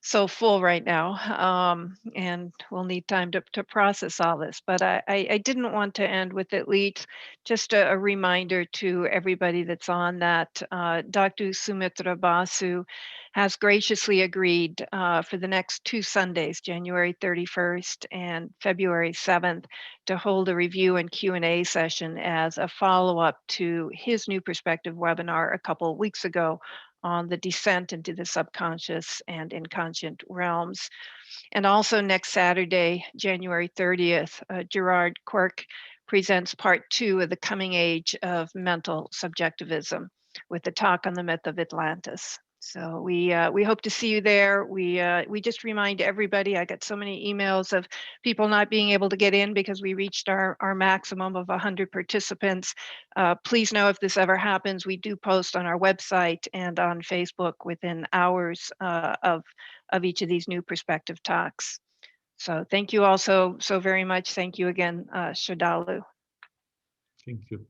so full right now, and we'll need time to process all this. But I didn't want to end with at least just a reminder to everybody that's on that Dr. Sumitra Basu has graciously agreed for the next 2 Sundays, January 31st and February 7th, to hold a review and Q&A session as a follow-up to his New Perspective webinar a couple of weeks ago on the descent into the subconscious and inconscient realms. And also next Saturday, January 30th, Gerard Quirk presents part 2 of the coming age of mental subjectivism with the talk on the myth of Atlantis. So we hope to see you there. We just remind everybody, I got so many emails of people not being able to get in because we reached our maximum of 100 participants. Please know if this ever happens, we do post on our website and on Facebook within hours of each of these New Perspective talks. So thank you all so very much. Thank you again, Sraddhalu. Thank you.